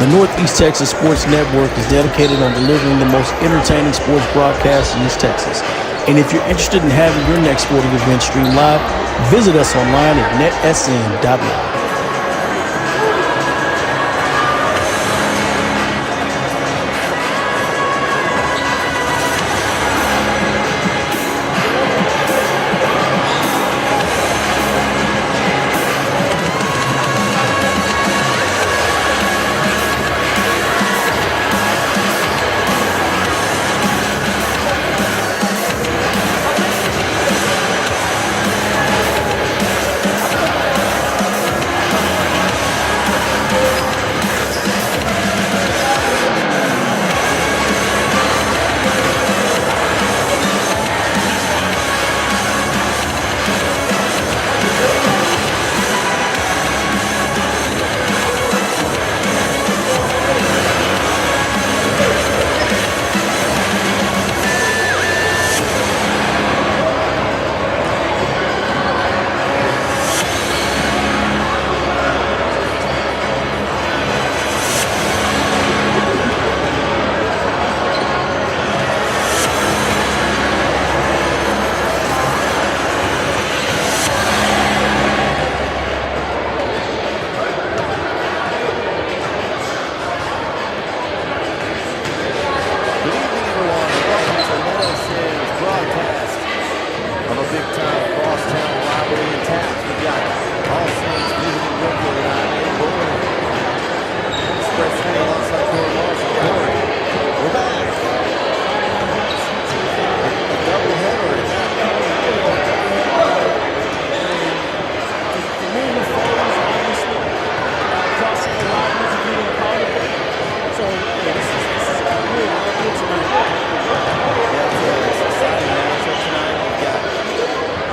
The Northeast Texas Sports Network is dedicated on delivering the most entertaining sports broadcasts in East Texas. And if you're interested in having your next sporting event streamed live, visit us online at NETsn.live.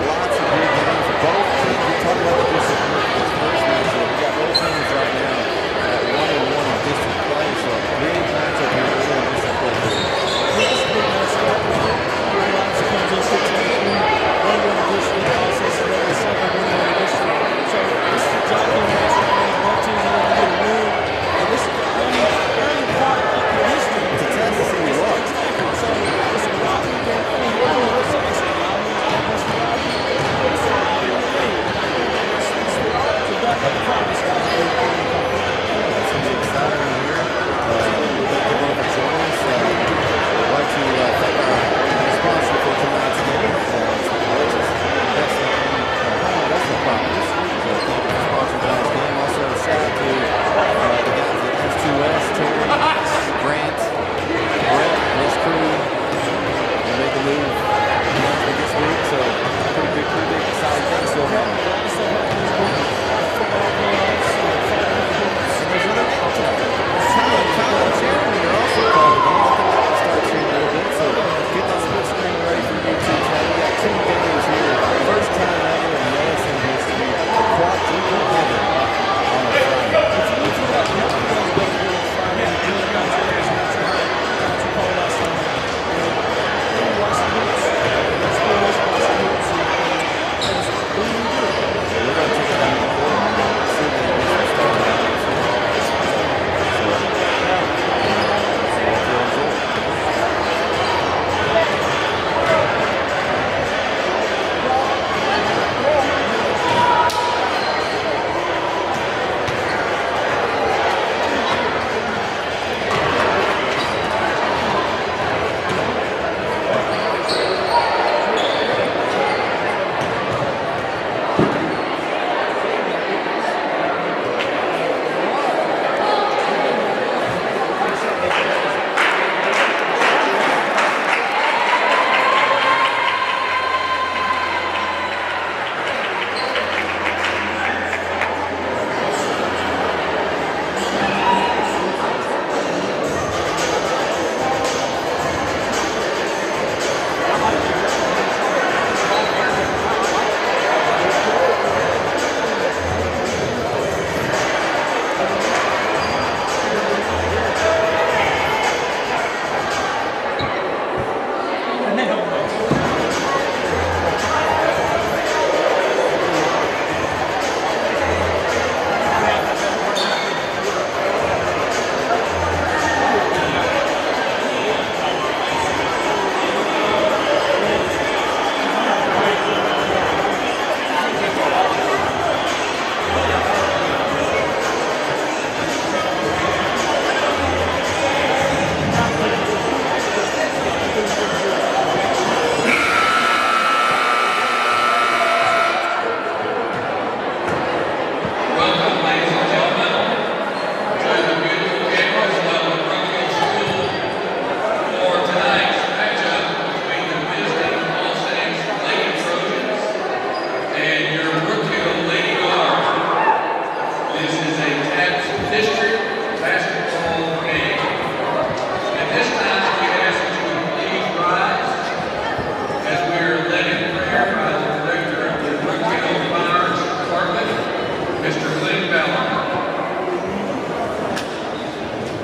Lots of good games. Both teams, we talked about the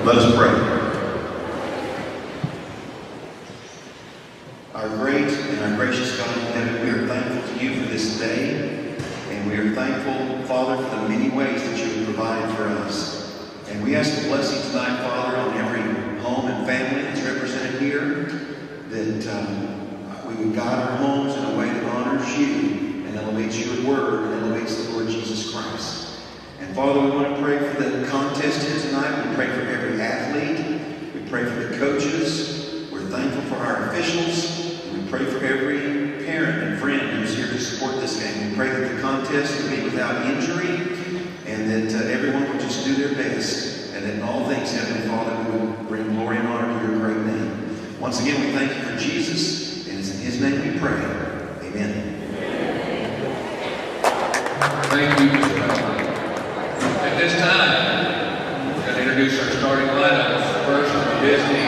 Let us pray. Our great and our gracious God in heaven, we are thankful to you for this day, and we are thankful, Father, for the many ways that you have provided for us. And we ask a blessing tonight, Father, on every home and family that's represented here, that we would guide our homes in a way that honors you and elevates your word and elevates the Lord Jesus Christ. And Father, we want to pray for the contest here tonight. We pray for every athlete. We pray for the coaches. We're thankful for our officials. We pray for every parent and friend who's here to support this game. We pray that the contest will be without injury and that everyone will just do their best. And that in all things, Heavenly Father, we will bring glory and honor to your great name. Once again, we thank you for Jesus, and it's in his name we pray. Amen. Thank you, Mr. Bell. At this time, we're going to introduce our starting lineup. First, the Disney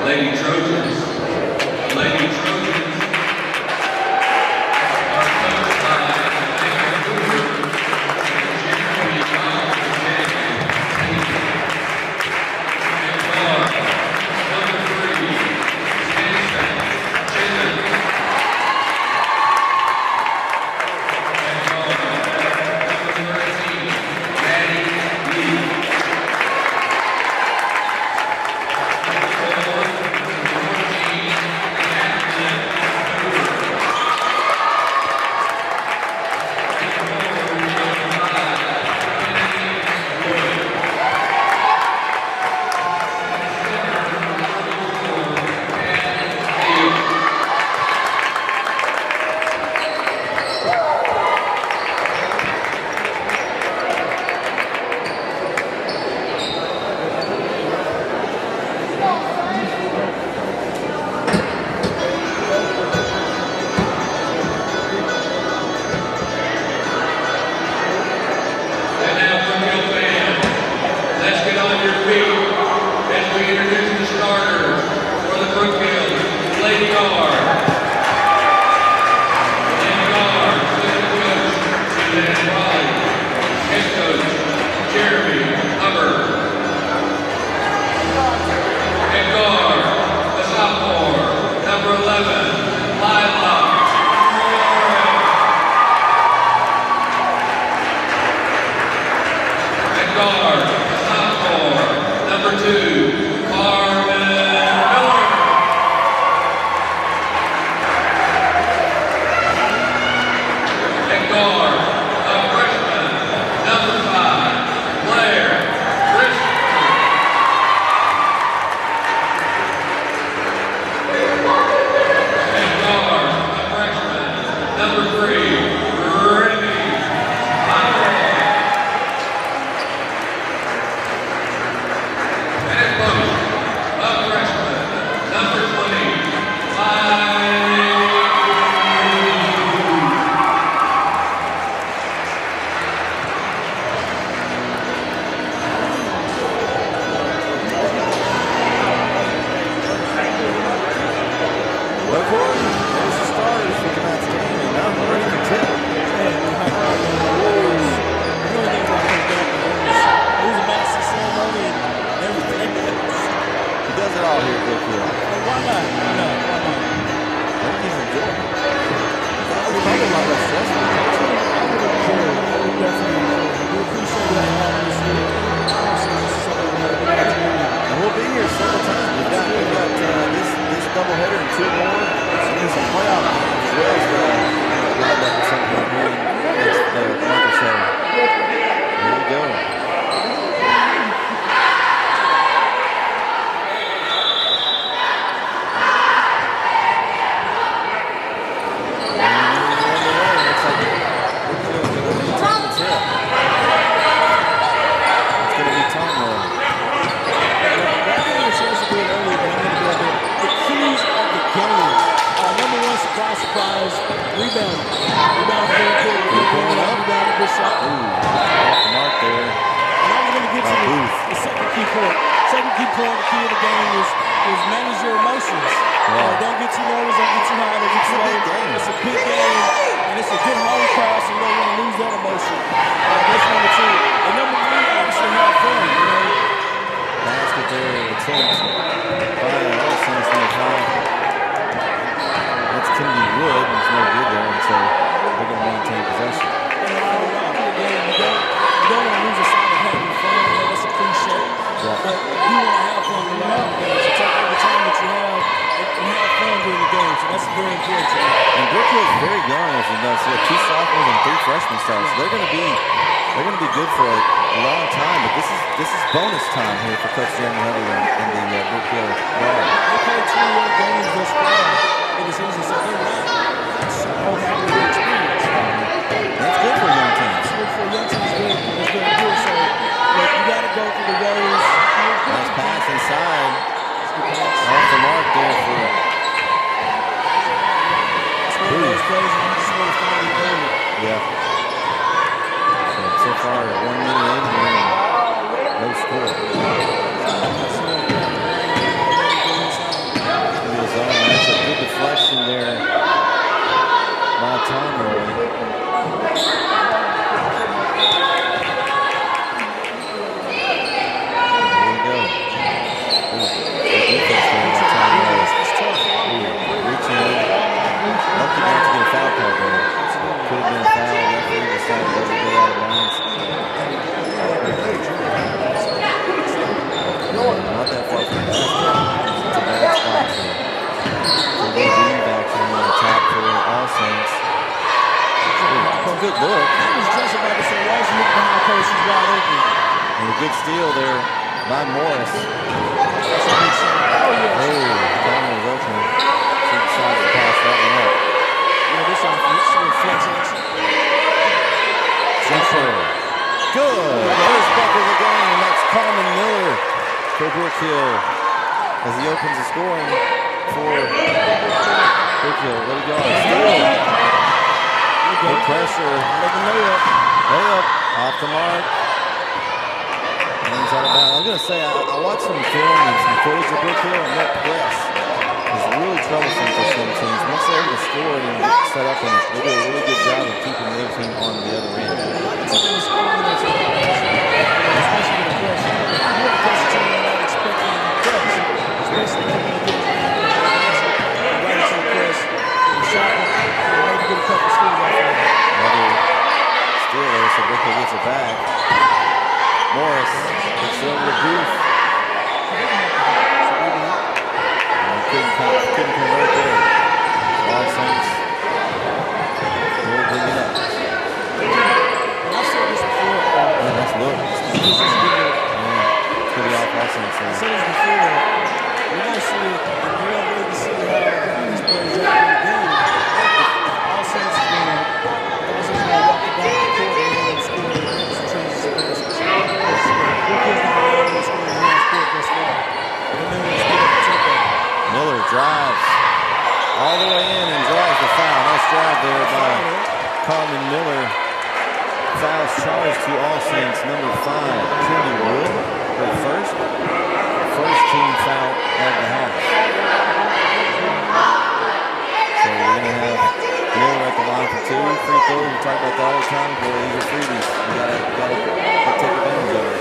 Lady Trojans. The Lady Trojans are coached by Nathan Hoover and Jeremy Miles. And guard, number 3, Jensen Chisholm. And guard, number 13, Maddie Lee. That's what but you want to have fun throughout the game. So take every time that you have and have fun during the game. So that's very important to me. And Brook is very young, as you know. So 2 sophomores and 3 freshmen starting. So they're going to be good for a long time. But this is bonus time here for Coach Jeremy Huddle and the Brook Hill Guard. They played 28 games thus far in the season, so they're not all having the experience. That's good for young teams. It's good for young teams. It's very good. So look, you got to go through the ways. Nice pass inside. Off the mark there for Brook. Yeah. So far, 1 minute in here, no score. That's a good deflection there by Tomroy. There we go. Good defense there by Tomroy. Reaching in. Lucky not to get a foul call there. Could have been a foul. Referee decided to let it go out of bounds. Not that far from the basket. It's a bad spot here. So they leave action on the top for All Saints. Good look. I was just about to say, why is he looking behind coach? He's wide open. And a good steal there by Morris. That's a big shot. Oh, yeah. Hey, Tommy was open. She decided to pass that one up. Yeah, this offense reflects action. Jumper. Good. First bucket of the game. That's Carmen Miller for Brook Hill as he opens the scoring for Brook Hill. Let it go. Steal. Good pressure. Layup off the mark. Out of bounds. I'm going to say, I watched some film and some footage of Brook Hill, and that press is really troublesome for some teams. Once they're able to score and get set up, and they do a really good job of keeping the other team on the other end. Steal there, so Brook Hill gets it back. Morris gets over the booth. Couldn't convert there. All Saints will bring it up. I've said this before. Yeah, that's low. It's going to be off All Saints. I said this before. We're going to see it. We're going to wait to see how these plays out in the game. All Saints is going to walk the back of the court and they're going to score some transition passes. Miller drives all the way in and draws the foul. Nice drive there by Carmen Miller. Fouls charged to All Saints number 5, Kenny Wood, her first team foul of the half. So we're going to have Miller at the line for 2 free throws. We talk about that all the time. Boy, these are freebies. You gotta take advantage of it.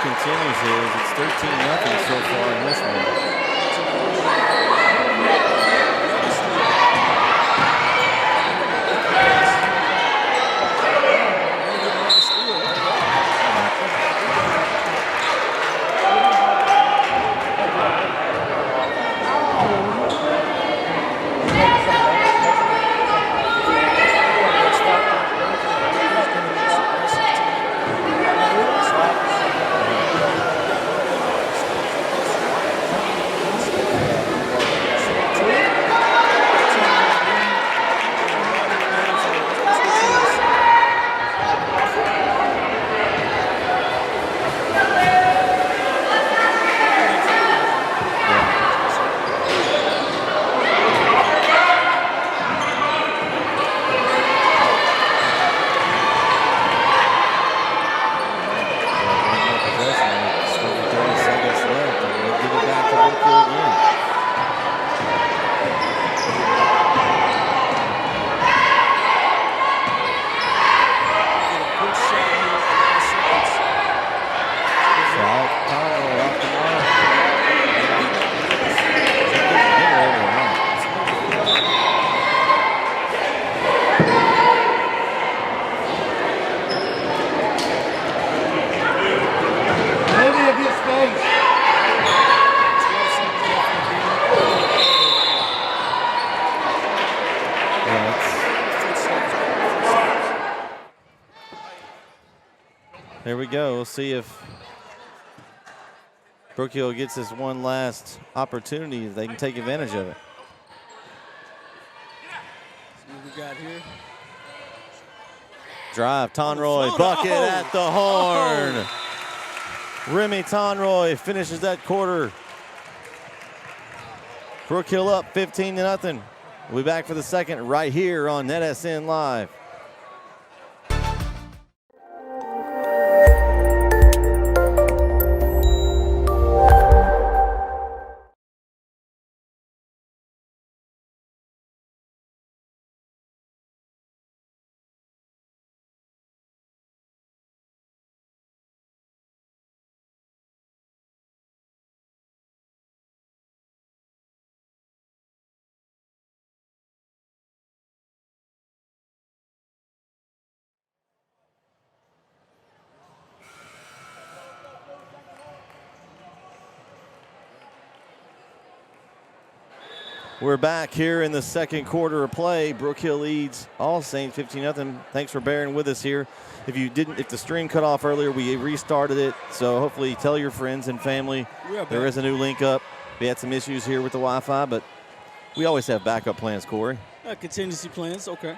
continues here. It's 13-0 so far in this one. Here we go. We'll see if Brook Hill gets this one last opportunity. They can take advantage of it. See what we got here. Drive, Tonroy, bucket at the horn. Remy Tonroy finishes that quarter. Brook Hill up 15-0. We'll be back for the second right here on NETsn Live. We're back here in the second quarter of play. Brook Hill leads All Saints 15-0. Thanks for bearing with us here. If the stream cut off earlier, we restarted it. So hopefully tell your friends and family there is a new link up. We had some issues here with the Wi-Fi, but we always have backup plans, Corey. Contingency plans, okay.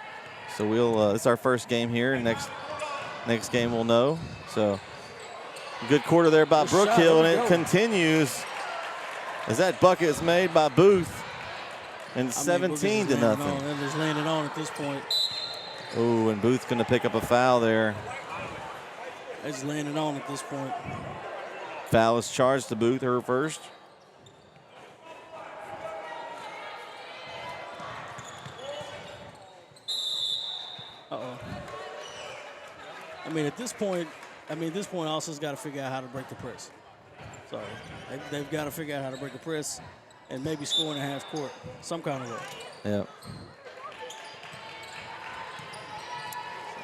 So it's our first game here. Next game we'll know. So good quarter there by Brook Hill, and it continues as that bucket is made by Booth. And 17-0. They're just laying it on at this point. Oh, and Booth's going to pick up a foul there. They're just laying it on at this point. Foul is charged to Booth, her first. Uh-oh. At this point, Austin's got to figure out how to break the press. So they've got to figure out how to break the press. And maybe score in a half court, some kind of way.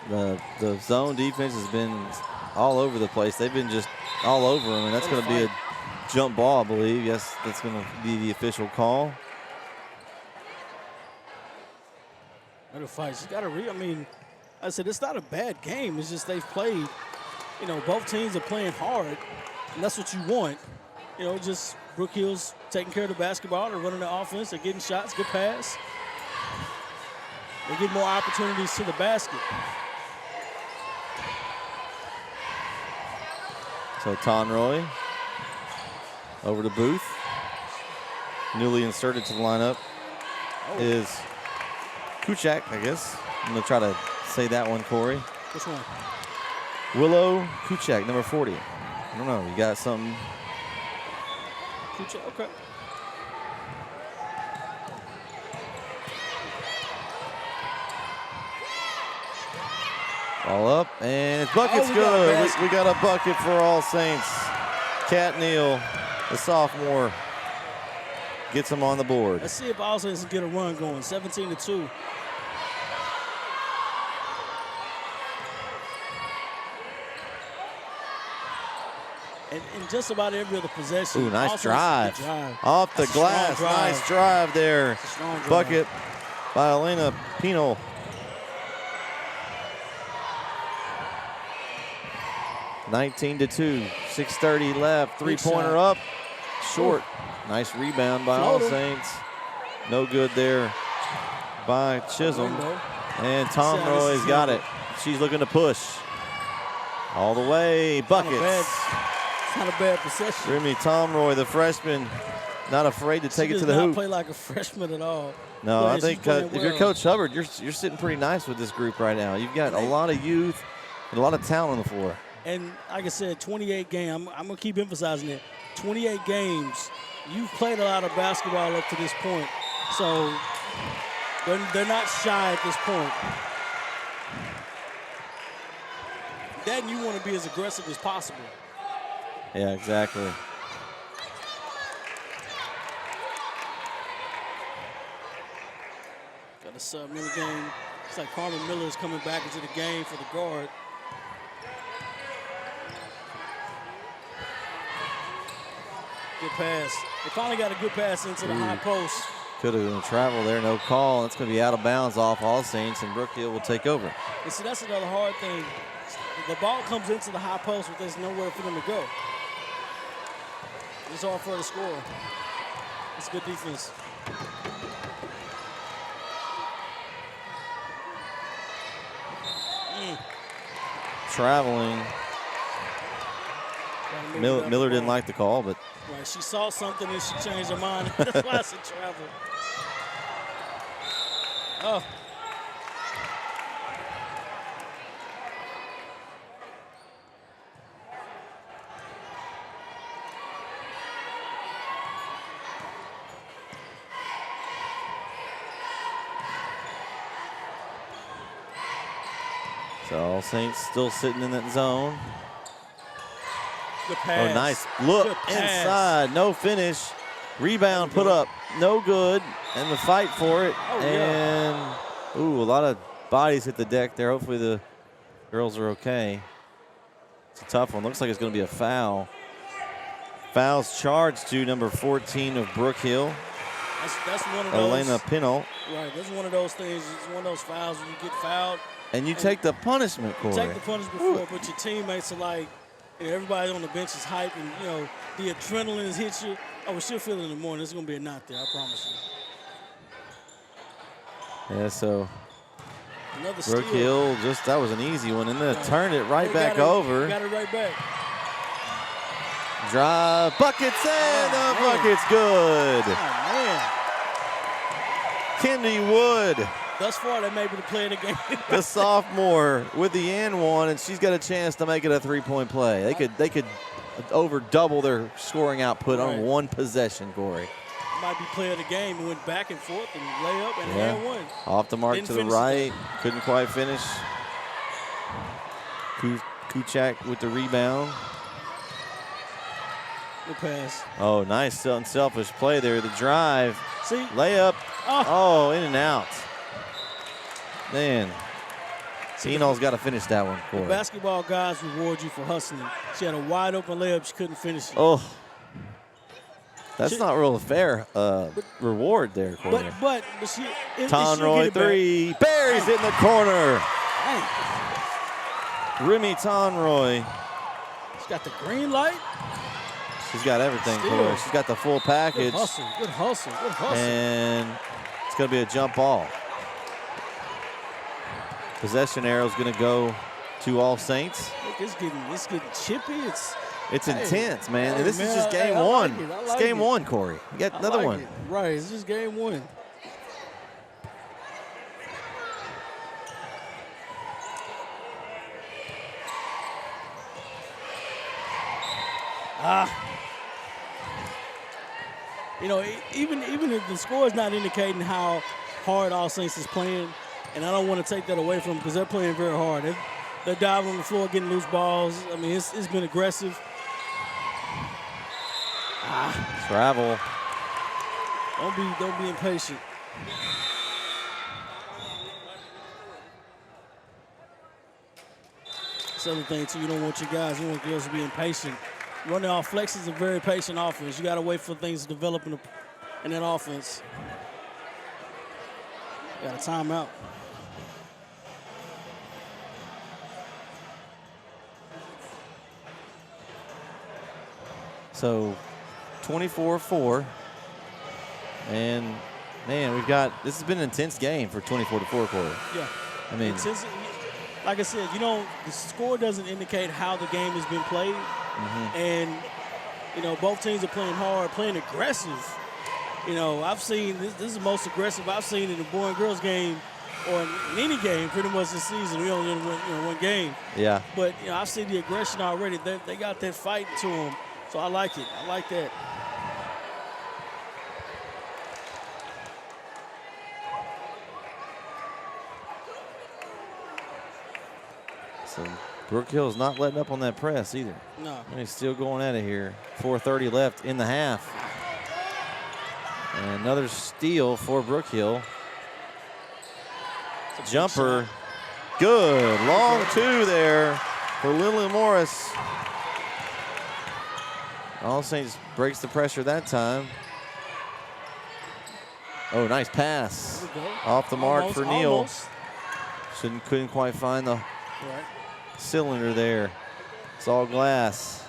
Yeah. The zone defense has been all over the place. They've been just all over them, and that's going to be a jump ball, I believe. Yes, that's going to be the official call. What a fight. She's got to I said it's not a bad game. It's just they've played. Both teams are playing hard, and that's what you want. Just Brook Hill's taking care of the basketball. They're running the offense. They're getting shots. Good pass. They get more opportunities to the basket. So Tonroy over to Booth. Newly inserted to the lineup is Kuchak, I guess. I'm going to try to say that one, Corey. Which one? Willow Kuchak, number 40. I don't know. You got something? Okay. All up, and his bucket's good. We got a bucket for All Saints. Cat Neal, the sophomore, gets him on the board. Let's see if All Saints can get a run going. 17-2. And just about every other possession. Ooh, nice drive. Off the glass. Nice drive there. Bucket by Elena Pino. (19-2). 6:30 left. Three-pointer up. Short. Nice rebound by All Saints. No good there by Chisholm. And Tonroy's got it. She's looking to push. All the way. Buckets. It's not a bad possession. Remy Tonroy, the freshman, not afraid to take it to the hoop. She does not play like a freshman at all. No, I think if you're Coach Hubbard, you're sitting pretty nice with this group right now. You've got a lot of youth and a lot of talent on the floor. And like I said, 28 games. I'm going to keep emphasizing it. 28 games. You've played a lot of basketball up to this point. So they're not shy at this point. Then you want to be as aggressive as possible. Yeah, exactly. Got a sub in the game. It's like Carmen Miller is coming back into the game for the guard. Good pass. They finally got a good pass into the high post. Could have been a travel there, no call. That's going to be out of bounds off All Saints, and Brook Hill will take over. And see, that's another hard thing. The ball comes into the high post, but there's nowhere for them to go. It's hard for her to score. It's good defense. Traveling. Miller didn't like the call, but. Right, she saw something and she changed her mind. That's why I said travel. Oh. So All Saints still sitting in that zone. Good pass. Oh, nice look inside. No finish. Rebound put up. No good. And the fight for it. Oh, and, ooh, a lot of bodies hit the deck there. Hopefully the girls are okay. It's a tough one. Looks like it's going to be a foul. Foul's charged to number 14 of Brook Hill. That's one of those. Elena Pinel. Right, that's one of those things. It's one of those fouls when you get fouled. And you take the punishment, Corey. Take the punishment before, but your teammates are like, you know, everybody on the bench is hyped, and you know the adrenaline has hit you. Oh, we should feel it in the morning. There's gonna be a knot there, I promise you. Yeah, so another Brook steal. Hill, that was an easy one, and then turned it right back over. Got it right back. Drive, buckets, and the bucket's good. Oh man. Kendi Wood. Thus far, they may be the play of the game. The sophomore with the and one, and she's got a chance to make it a three-point play. They could over double their scoring output on one possession, Corey. Might be play of the game. It went back and forth and layup and had one. Off the mark to the right. Couldn't quite finish. Kuchak with the rebound. Good pass. Oh, nice unselfish play there. The drive. See? Layup. Oh, in and out. Man, Tino's got to finish that one, Corey. The basketball guys reward you for hustling. She had a wide open layup. She couldn't finish it. Oh, that's not real fair reward there, Corey. But she. Tonroy three. Buries it in the corner. Dang. Remy Tonroy. She's got the green light. She's got everything, Corey. She's got the full package. Good hustle. Good hustle. Good hustle. And it's going to be a jump ball. Possession arrow is going to go to All Saints. Look, it's getting chippy. It's intense, man. And this is just game one. Like it's game one, Corey. You got another one. Right, it's just game one. You know, even if the score is not indicating how hard All Saints is playing, and I don't want to take that away from them because they're playing very hard. They're diving on the floor, getting loose balls. I mean, it's been aggressive. Travel. Don't be impatient. That's the other thing too. You don't want your guys, you want girls to be impatient. Running off flex is a very patient offense. You got to wait for things to develop in that offense. Got a timeout. So 24-4. And, man, this has been an intense game for 24-4, Corey. Yeah. I mean, like I said, you know, the score doesn't indicate how the game has been played. And, you know, both teams are playing hard, playing aggressive. You know, I've seen this is the most aggressive I've seen in the boy and girls game or in any game pretty much this season. We only won one game. Yeah. But, you know, I've seen the aggression already. They got that fight to them. So I like it. I like that. So Brook Hill's not letting up on that press either. No. And he's still going at it here. 4:30 left in the half. And another steal for Brook Hill. Jumper. Good. Long two there for Lily Morris. All Saints breaks the pressure that time. Oh, nice pass. Off the mark for Neal. Couldn't quite find the cylinder there. It's all glass.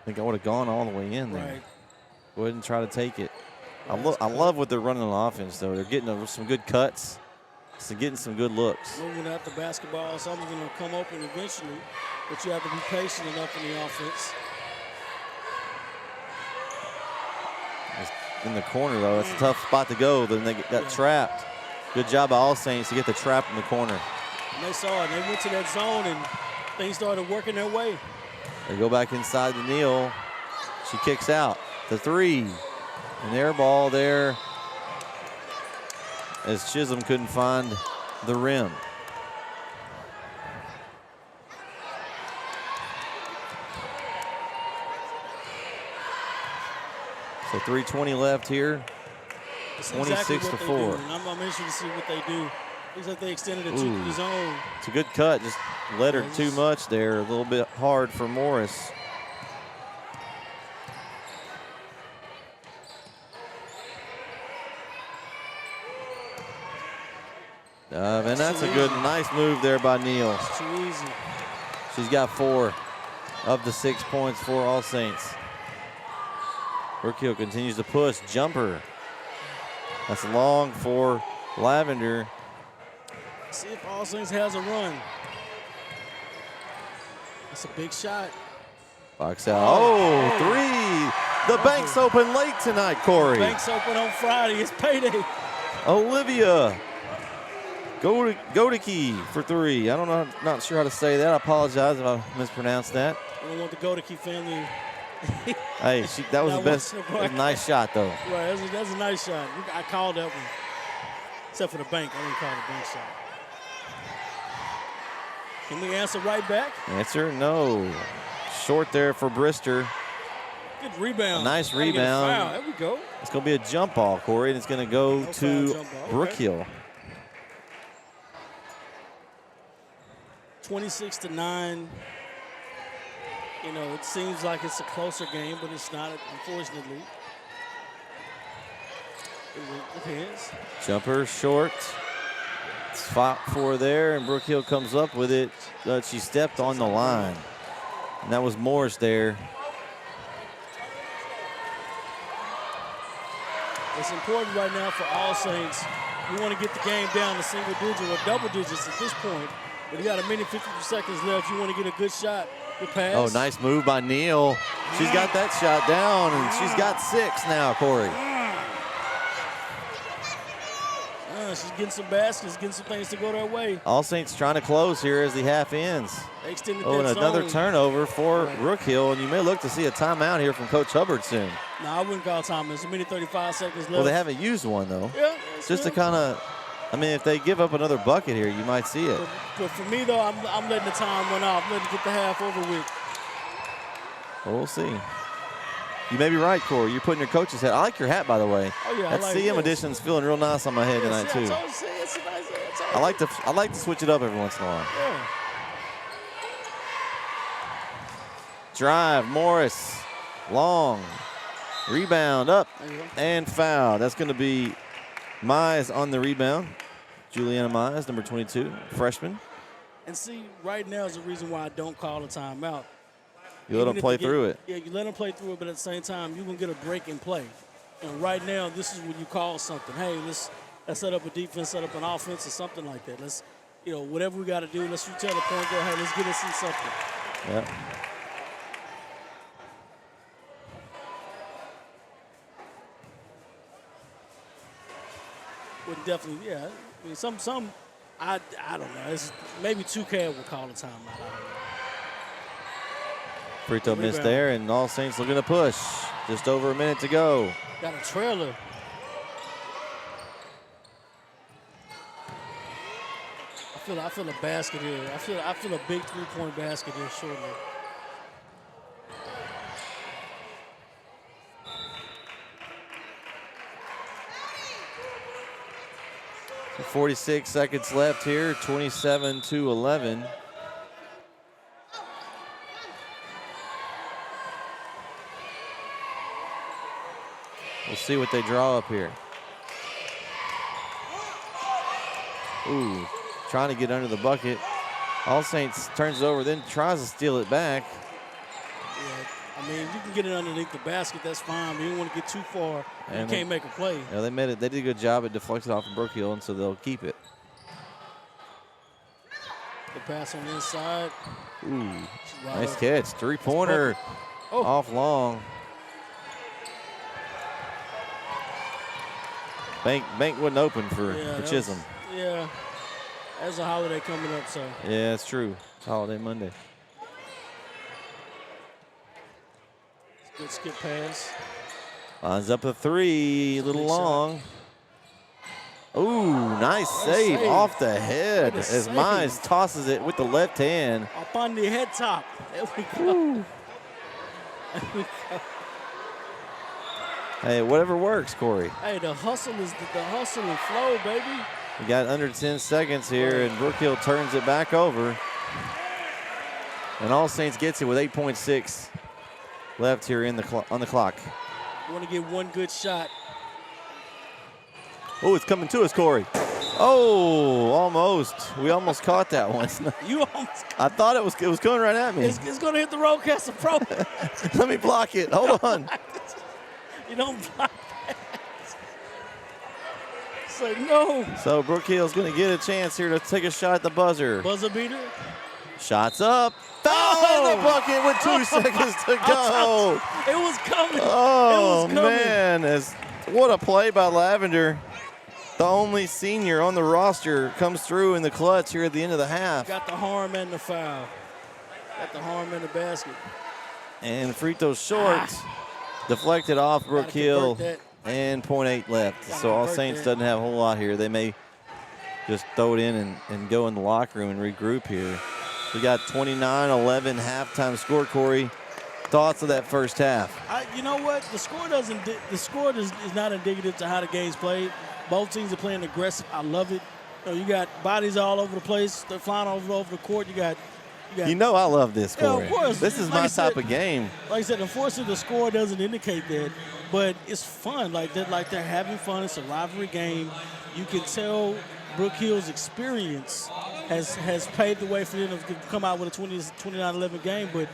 think I would have gone all the way in there. Right. Go ahead and try to take it. I love what they're running on offense, though. They're getting some good cuts, getting some good looks. Moving out the basketball, something's going to come open eventually, but you have to be patient enough in the offense. In the corner, though, that's a tough spot to go. Then they got trapped. Good job by All Saints to get the trap in the corner. And they saw it. They went to that zone, and things started working their way. They go back inside to Neal. She kicks out. The three. An air ball there as Chisholm couldn't find the rim. So 3:20 left here. 26 to 4. I'm interested to see what they do. Looks like they extended it to the zone. It's a good cut. Just led her too much there. A little bit hard for Morris. And that's a good, nice move there by Neal. It's too easy. She's got 4 of the 6 points for All Saints. Brook Hill continues to push. Jumper. That's long for Lavender. See if All Saints has a run. That's a big shot. Box out. Oh, 3. The bank's open late tonight, Corey. Bank's open on Friday. It's payday. Olivia Godeke for 3. I don't know, not sure how to say that. I apologize if I mispronounced that. I don't want the Godeke family. Hey, that was the best. It was a nice shot, though. Right, that's a nice shot. I called that one. Except for the bank. I didn't call it a bank shot. Can we answer right back? Answer, no. Short there for Brister. Good rebound. A nice rebound. There we go. It's going to be a jump ball, Corey, and it's going to go to Brook Hill. 26-9. You know, it seems like it's a closer game, but it's not, unfortunately. It depends. Jumper short. It's fought for there, and Brook Hill comes up with it. She stepped on the line. And that was Morris there. It's important right now for All Saints. You want to get the game down to single digit or double digits at this point. But you got a minute, 50 seconds left. You want to get a good shot. Good pass. Oh, nice move by Neal. She's got that shot down, and she's got 6 now, Corey. She's getting some baskets, getting some things to go their way. All Saints trying to close here as the half ends. They extended and that another zone. turnover for Brook Hill, and you may look to see a timeout here from Coach Hubbard soon. No, I wouldn't call time. There's a minute, 35 seconds left. Well, they haven't used one, though. Yeah. Just to kind of, I mean, if they give up another bucket here, you might see it. But for me, though, I'm letting the time run off. I'm letting it get the half over with. Well, we'll see. You may be right, Corey. You're putting your coach's hat. I like your hat, by the way. Oh, yeah. That CM edition's feeling real nice on my head tonight, too. I like to switch it up every once in a while. Yeah. Drive, Morris, long, rebound up, and foul. That's going to be Mize on the rebound. Juliana Mize, number 22, freshman. And see, right now is the reason why I don't call a timeout. You let them play through it. Yeah, you let them play through it, but at the same time, you're going to get a break and play. And right now, this is when you call something. Hey, let's set up a defense, set up an offense, or something like that. Let's, whatever we got to do, let's tell the point guard, hey, let's get us in something. Yeah. Would definitely, yeah. I mean, I don't know. It's maybe 2K will call a timeout. I don't know. Free throw missed there, and All Saints looking to push. Just over a minute to go. Got a trailer. I feel a basket here. I feel a big 3-point basket here shortly. 46 seconds left here, 27-11. We'll see what they draw up here. Ooh, trying to get under the bucket. All Saints turns it over, then tries to steal it back. I mean, if you can get it underneath the basket, that's fine. But you don't want to get too far. And you can't make a play. Yeah, they made it. They did a good job at deflecting off of Brook Hill, and so they'll keep it. The pass on the inside. Ooh, nice catch. Three-pointer off long. Bank wasn't open for Chisholm. There's a holiday coming up, so. Yeah, it's true. It's Holiday Monday. Good skip pass. Lines up a three, a little long. Ooh, nice save off the head as Mize tosses it with the left hand. Up on the head top. There we go. Hey, whatever works, Corey. Hey, the hustle is the hustle and flow, baby. We got under 10 seconds here, and Brook Hill turns it back over. And All Saints gets it with 8.6 left here on the clock. You want to get one good shot. Oh, it's coming to us, Corey. Oh, almost. We almost caught that one. You almost. I thought it was coming right at me. It's going to hit the Roadcaster Pro. Let me block it. Hold on. You don't block that. Say no. So Brook Hill's going to get a chance here to take a shot at the buzzer. Buzzer beater. Shots up. Oh, in the bucket with 2 seconds to go. It was coming. Oh, it was coming. Man. What a play by Lavender. The only senior on the roster comes through in the clutch here at the end of the half. Got the harm and the foul. Got the harm in the basket. And free throw short. Deflected off Brook Hill. And 0.8 left. So All Saints doesn't have a whole lot here. They may just throw it in and go in the locker room and regroup here. We got 29-11 halftime score, Corey. Thoughts of that first half? You know what? The score is not indicative to how the game's played. Both teams are playing aggressive. I love it. You got bodies all over the place. They're flying all over the court. You got I love this, Corey. Yeah, of course. This is my type of game. Like I said, unfortunately, the score doesn't indicate that, but it's fun. Like they're having fun. It's a rivalry game. You can tell Brook Hill's experience has paved the way for them to come out with a 29-11 game. But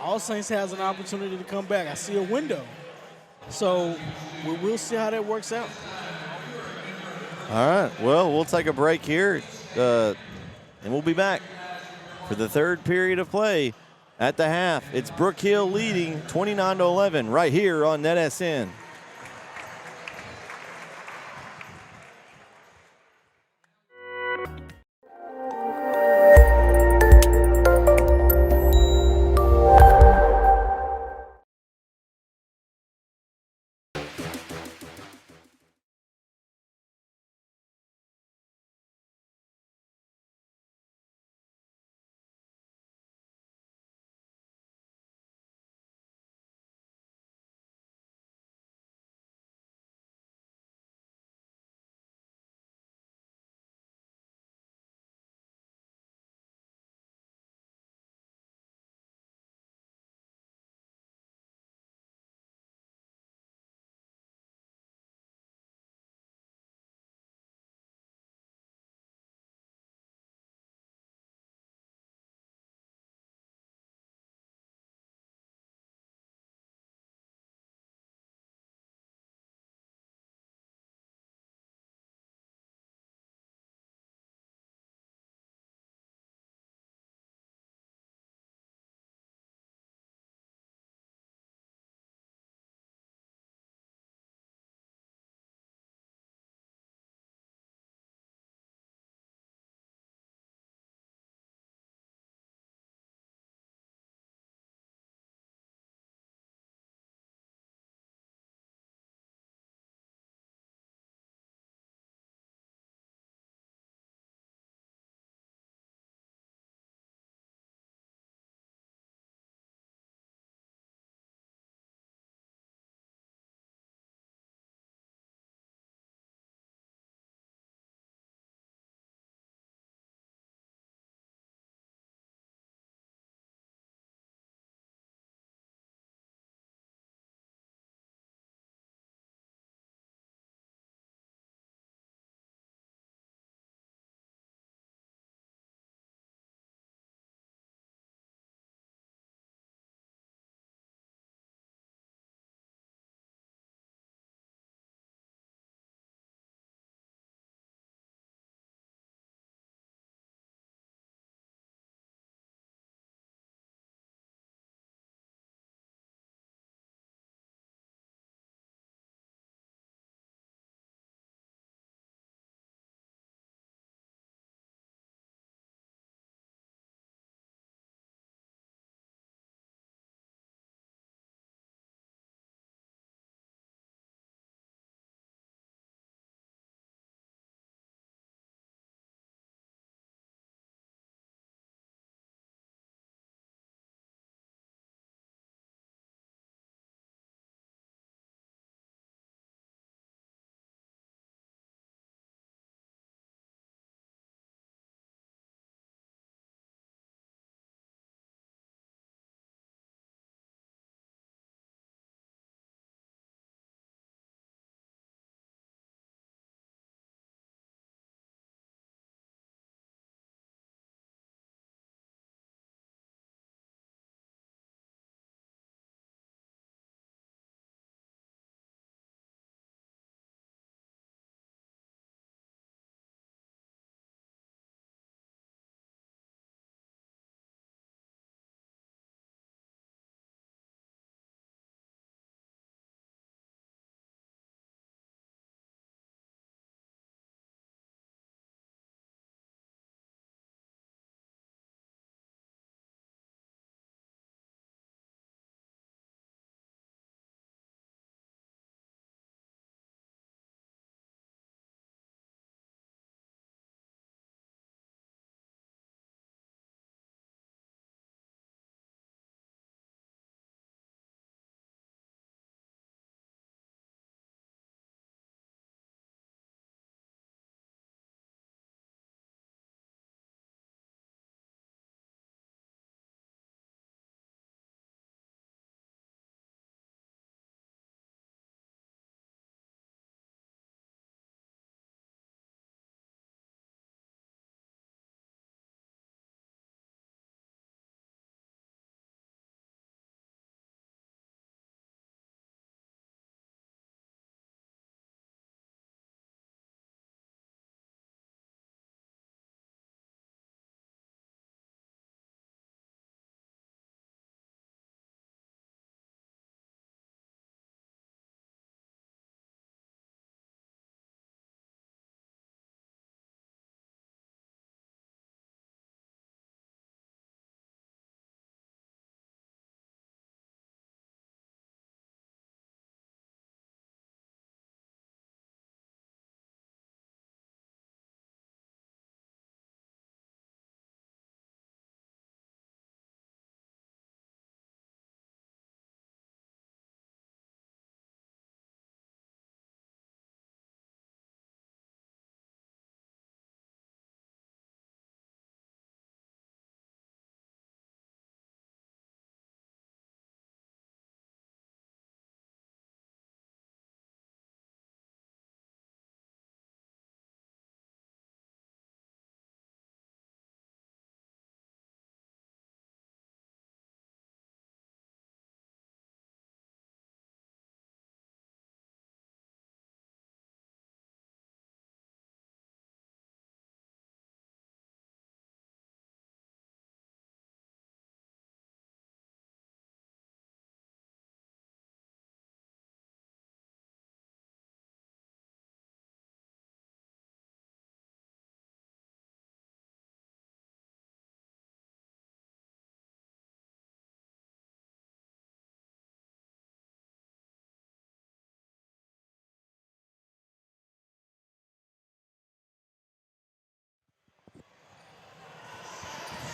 All Saints has an opportunity to come back. I see a window. So we'll see how that works out. All right. Well, we'll take a break here, and we'll be back for the third period of play at the half. It's Brook Hill leading 29-11 right here on NETsn.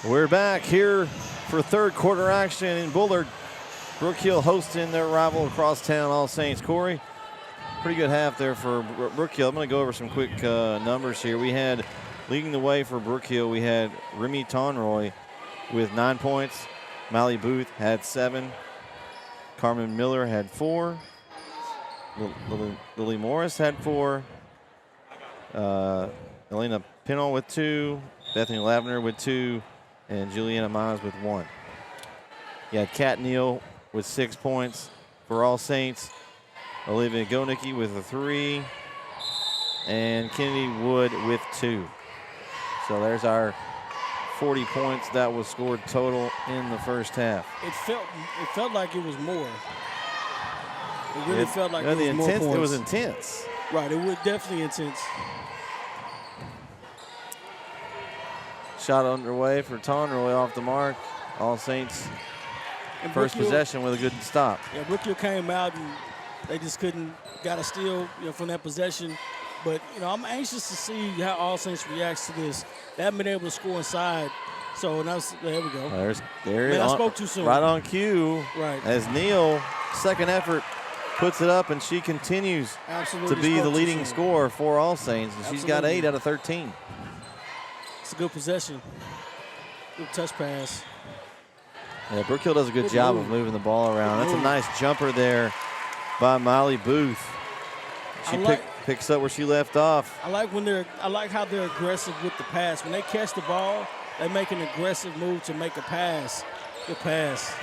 We're back here for third quarter action in Bullard. Brook Hill hosting their rival across town, All Saints. Corey, pretty good half there for Brook Hill. I'm going to go over some quick numbers here. We had, leading the way for Brook Hill, we had Remy Tonroy with 9 points. Mally Booth had 7. Carmen Miller had 4. Lily Morris had 4. Elena Pinol with 2. Bethany Lavender with 2. And Juliana Mize with 1. You had Kat Neal with 6 points for All Saints. Olivia Gonicki with a 3. And Kennedy Wood with 2. So there's our 40 points that was scored total in the first half. It felt like it was more. It really felt like it was more points. It was intense. Right, it was definitely intense. Shot underway for Tonroy off the mark. All Saints And first possession with a good stop. Yeah, Brook Hill came out and they just got a steal, from that possession. But, I'm anxious to see how All Saints reacts to this. They haven't been able to score inside. So there we go. I spoke too soon. Right on cue. Right. As Neal, second effort, puts it up, and she continues to be the leading scorer for All Saints. And she's got 8 out of 13. It's a good possession. Good touch pass. Yeah, Brook Hill does a good job of moving the ball around. That's a nice jumper there by Molly Booth. She picks up where she left off. I like how they're aggressive with the pass. When they catch the ball, they make an aggressive move to make a pass. Good pass.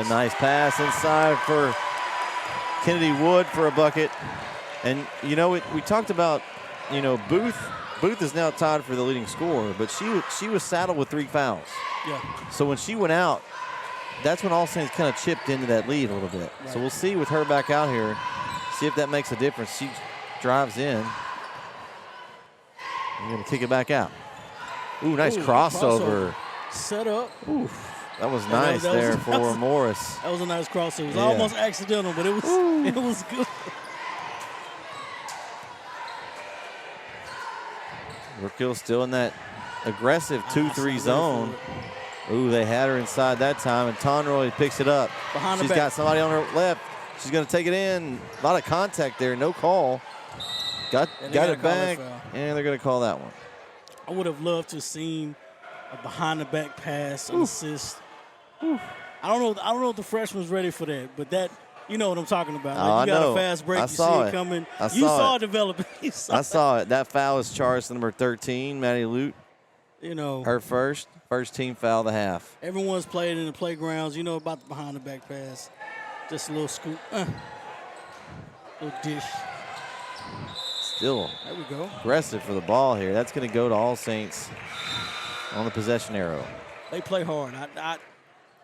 Nice pass inside for Kennedy Wood for a bucket. And, we talked about, Booth is now tied for the leading scorer, but she was saddled with 3 fouls. Yeah. So when she went out, that's when All Saints kind of chipped into that lead a little bit. Right. So we'll see with her back out here, see if that makes a difference. She drives in. You're going to kick it back out. Ooh, nice crossover. Set up. Ooh, that was nice for Morris. That was a nice crossover. It was almost accidental, but it was good. Brook Hill still in that aggressive 2-3 zone. Ooh, they had her inside that time, and Tonroy picks it up. She's got somebody on her left. She's going to take it in. A lot of contact there, no call. Got it back, and they're going to call that one. I would have loved to have seen a behind-the-back pass, an assist. I don't know if the freshman's ready for that, but that, you know what I'm talking about. Like you got a fast break, you see it coming. You saw it developing. I saw it. That foul is charged to number 13, Maddie Lute. Her first team foul of the half. Everyone's played in the playgrounds. You know about the behind-the-back pass. Just a little scoop. Little dish. Still there we go. Aggressive for the ball here. That's going to go to All Saints on the possession arrow. They play hard.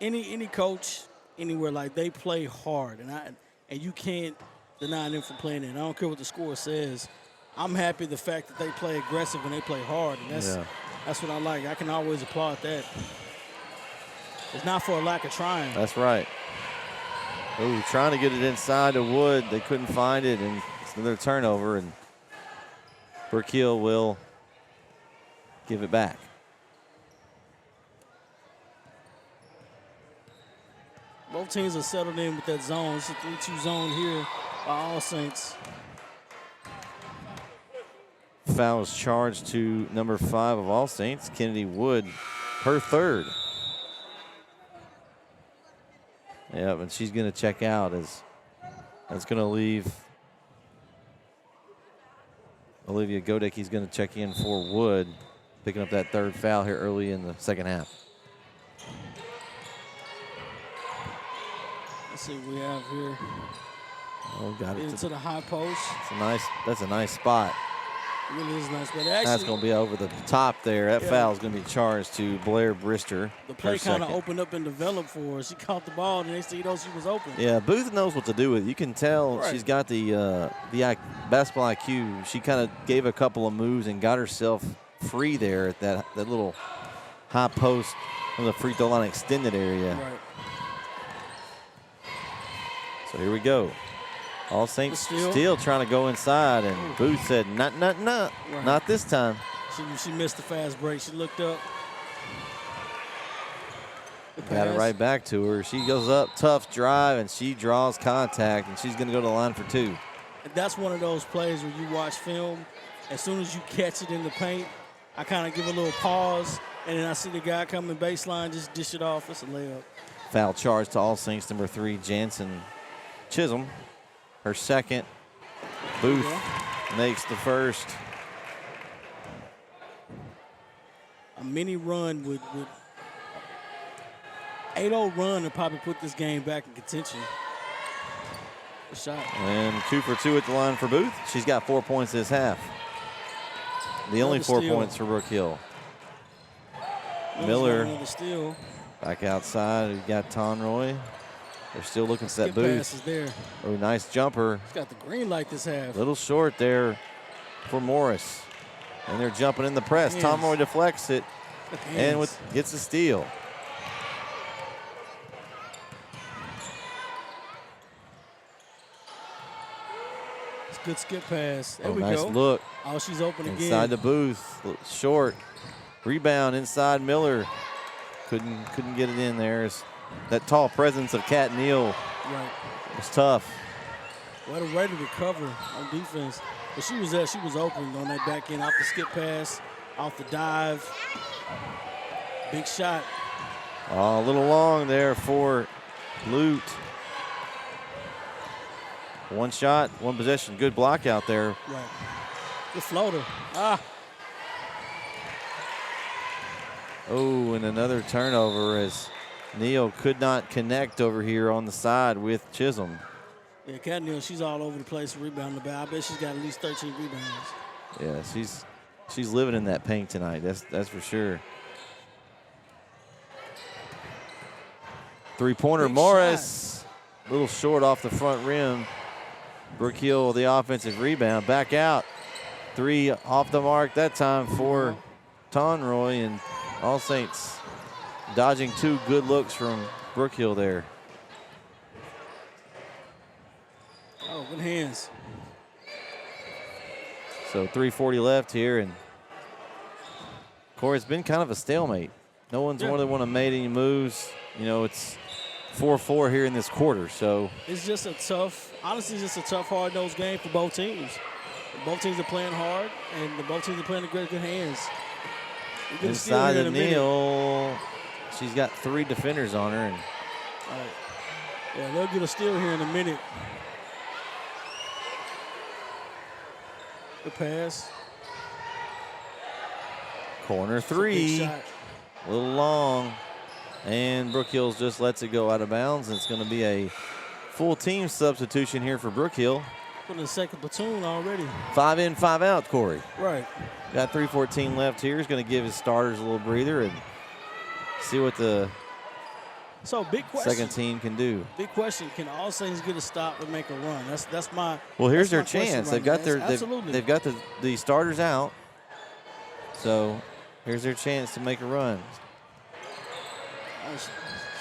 Any coach anywhere, like, they play hard, and you can't deny them from playing it. I don't care what the score says. I'm happy the fact that they play aggressive and they play hard, and that's what I like. I can always applaud that. It's not for a lack of trying. That's right. Ooh, trying to get it inside to Wood. They couldn't find it, and it's another turnover, and Brook Hill will give it back. Both teams are settled in with that zone. It's a 3-2 zone here by All Saints. Foul is charged to number 5 of All Saints, Kennedy Wood, her third. Yeah, and she's going to check out as that's going to leave Olivia Godecki's going to check in for Wood, picking up that third foul here early in the second half. Let's see what we have here. Oh, got it into the high post. That's a nice spot. It really is nice, but that's going to be over the top there. That foul is going to be charged to Blair Brister. The play kind of opened up and developed for her. She caught the ball, and next thing you know, she was open. Yeah, Booth knows what to do with it. You can tell she's got the basketball IQ. She kind of gave a couple of moves and got herself free there at that little high post on the free throw line extended area. Right. So here we go. All Saints still trying to go inside, and Booth said, not this time. She missed the fast break. She looked up. Got it right back to her. She goes up, tough drive, and she draws contact, and she's going to go to the line for 2. And that's one of those plays where you watch film. As soon as you catch it in the paint, I kind of give a little pause, and then I see the guy coming baseline, just dish it off. It's a layup. Foul charge to All Saints, number 3, Jansen Chisholm. Her second. Booth makes the first. A mini run would 8-0 run and probably put this game back in contention. Good shot. And 2 for 2 at the line for Booth. She's got 4 points this half. The only 4 points for Brook Hill. Miller steal. Back outside. We've got Tonroy. They're still looking for that Skip Booth. pass is there. Oh, nice jumper. He's got the green light this half. Little short there for Morris. And they're jumping in the press. Hands. Tonroy deflects it and gets the steal. It's a good skip pass. There we nice go. Look. Oh, she's open again. Inside the Booth. Short. Rebound inside Miller. Couldn't get it in there. That tall presence of Kat Neal was tough. What a way to recover on defense. But she was open on that back end, off the skip pass, off the dive. Big shot. Oh, a little long there for Lute. One shot, one possession. Good block out there. Right. Good floater. Oh, and another turnover as Neal could not connect over here on the side with Chisholm. Yeah, Kat Neal, she's all over the place rebounding the ball. I bet she's got at least 13 rebounds. Yeah, she's living in that paint tonight. That's for sure. Three-pointer, Big Morris. A little short off the front rim. Brook Hill, the offensive rebound. Back out. 3 off the mark that time for Tonroy, and All Saints dodging 2 good looks from Brook Hill there. Oh, good hands. So 3:40 left here, and Corey, it's been kind of a stalemate. No one's really want to make any moves. You know, it's 4-4 here in this quarter. So it's just a tough, hard-nosed game for both teams. Both teams are playing hard, and both teams are playing in good hands. Inside the Neal, she's got 3 defenders on her. And yeah, they'll get a steal here in a minute. Good pass. Corner 3, a little long, and Brook Hills just lets it go out of bounds. And it's going to be a full team substitution here for Brook Hill. Putting the second platoon already. 5 in, 5 out, Corey. Right. Got 3:14 left here. He's going to give his starters a little breather and see what the big question. Second team can do. Big question: can All Saints get a stop and make a run? That's my. Well, here's their my question chance. right They've got now. their Absolutely. they've got the starters out. So here's their chance to make a run.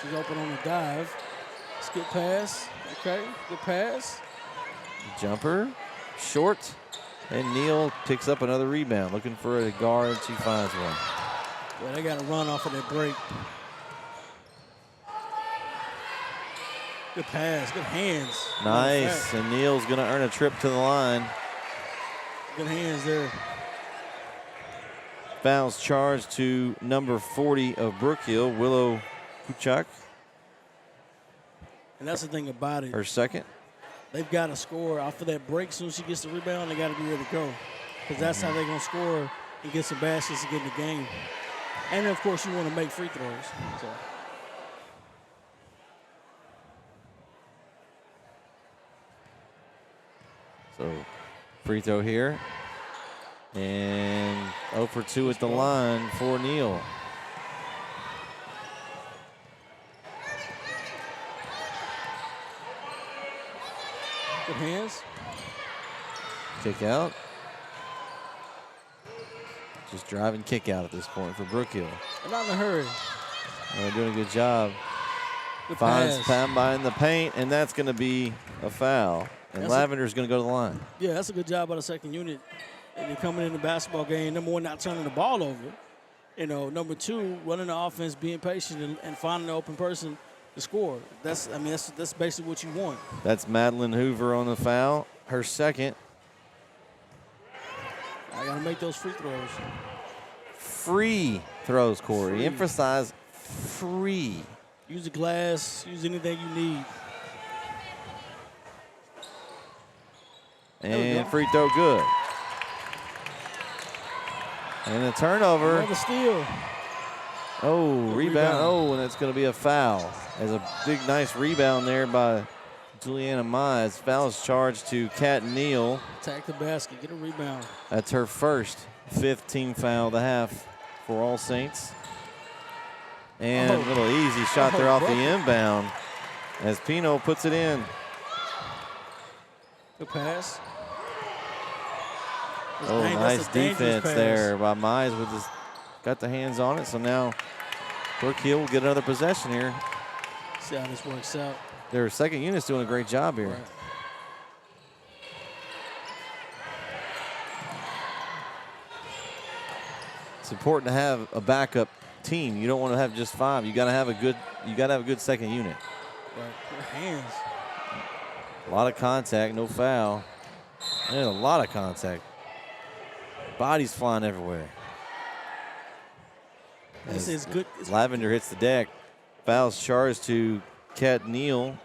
She's open on the dive. Skip pass. Okay, good pass. Jumper, short, and Neal picks up another rebound. Looking for a guard, she finds one. Yeah, they got to run off of that break. Good pass, good hands. Nice, and Neal's going to earn a trip to the line. Good hands there. Fouls charged to number 40 of Brook Hill, Willow Kuchak. And that's the thing about it. Her second. They've got to score off of that break. As soon as she gets the rebound, they got to be ready to go. Because that's how they're going to score and get some baskets to get in the game. And, of course, you want to make free throws. So free throw here. And 0 for 2 at the line for Neal. Good hands. Kick out. Just drive and kick out at this point for Brook Hill. They're not in a hurry. They're doing a good job. Good Finds pass. Pamba in the paint, and that's going to be a foul. And Lavender's going to go to the line. Yeah, that's a good job by the second unit. And they're coming in the basketball game, number one, not turning the ball over. Number 2, running the offense, being patient, and finding an open person to score. That's basically what you want. That's Madeline Hoover on the foul, her second. I got to make those free throws. Free throws, Corey. Free. Emphasize free. Use the glass. Use anything you need. And free throw good. And a turnover. Another steal. Oh, rebound. Oh, and it's going to be a foul. There's a big, nice rebound there by Juliana Mize. Foul's charged to Kat Neal. Attack the basket. Get a rebound. That's her first 15 foul of the half for All Saints. And a little easy shot there off the inbound as Pino puts it in. Good pass. Oh, nice defense there by Mize with his, got the hands on it. So now Brook Hill will get another possession here. See how this works out. Their second unit's doing a great job here. Right. It's important to have a backup team. You don't want to have just 5. You got to have a good second unit. Right. Your hands. A lot of contact, no foul. There's a lot of contact. Bodies flying everywhere. This is good. Lavender hits the deck. Foul's charged to Kat Neal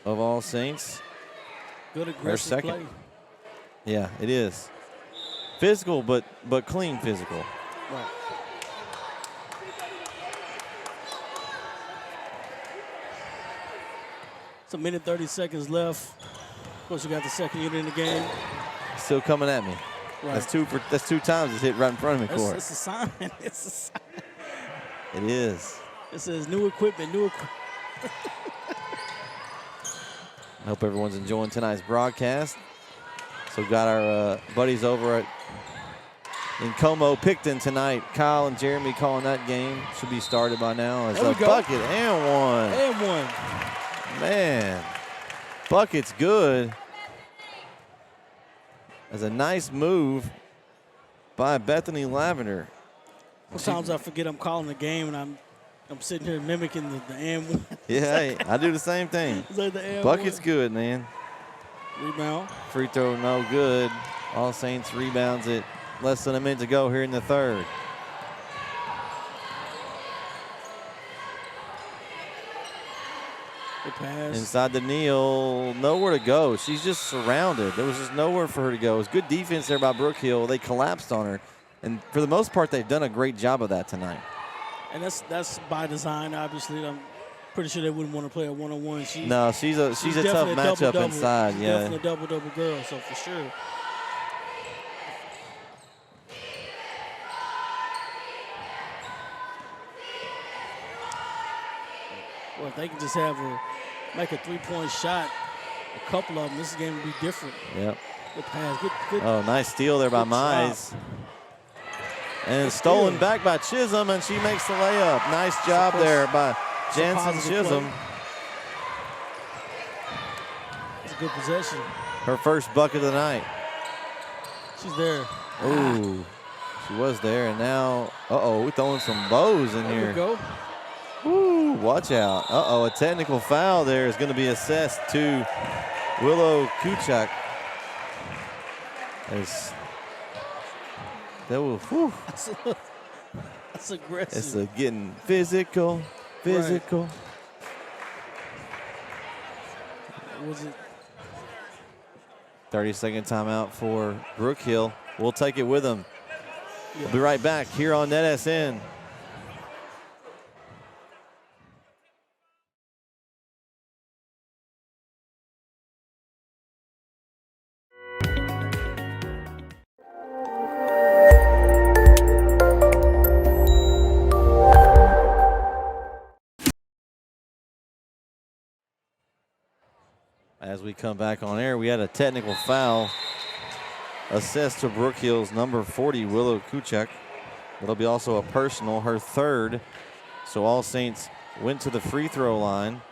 of All Saints. Good aggressive play. Yeah, it is. Physical, but clean physical. Right. It's a minute 30 seconds left. Of course, you got the second unit in the game. Still coming at me. Right. That's 2 times it's hit right in front of me, Corey. It's a sign. It's a sign. It is. It says new equipment, new equipment. I hope everyone's enjoying tonight's broadcast. So we've got our buddies over in Como, Picton tonight. Kyle and Jeremy calling that game. Should be started by now. As a bucket and one. And one. Man, bucket's good. As a nice move by Bethany Lavender. Sometimes I forget I'm calling the game and I'm sitting here mimicking the and one. Yeah, I do the same thing. Like the and bucket's one. good, man. Rebound. Free throw, no good. All Saints rebounds it. Less than a minute to go here in the third. Good pass. Inside the Neal, nowhere to go. She's just surrounded. There was just nowhere for her to go. It was good defense there by Brook Hill. They collapsed on her. And for the most part, they've done a great job of that tonight. And that's by design, obviously. I'm pretty sure they wouldn't want to play a one-on-one. No, she's a tough matchup inside. She's yeah, definitely a double-double girl, so for sure. Well, if they can just make a three-point shot, a couple of them, this game would be different. Yep. Good pass. Good. Oh, nice steal there by Mize. And stolen back by Chisholm, and she makes the layup. Nice job there by Jansen Chisholm. It's a good possession. Her first bucket of the night. She's there. Ooh, she was there, and now, we're throwing some bows in here. There we go. Ooh, watch out. A technical foul there is going to be assessed to Willow Kuchak. That's aggressive. It's getting physical. Right. Was it? 30-second timeout for Brook Hill. We'll take it with them. Yeah. We'll be right back here on NETsn. As we come back on air, we had a technical foul assessed to Brook Hill's number 40, Willow Kuchak. It'll be also a personal, her third. So All Saints went to the free throw line.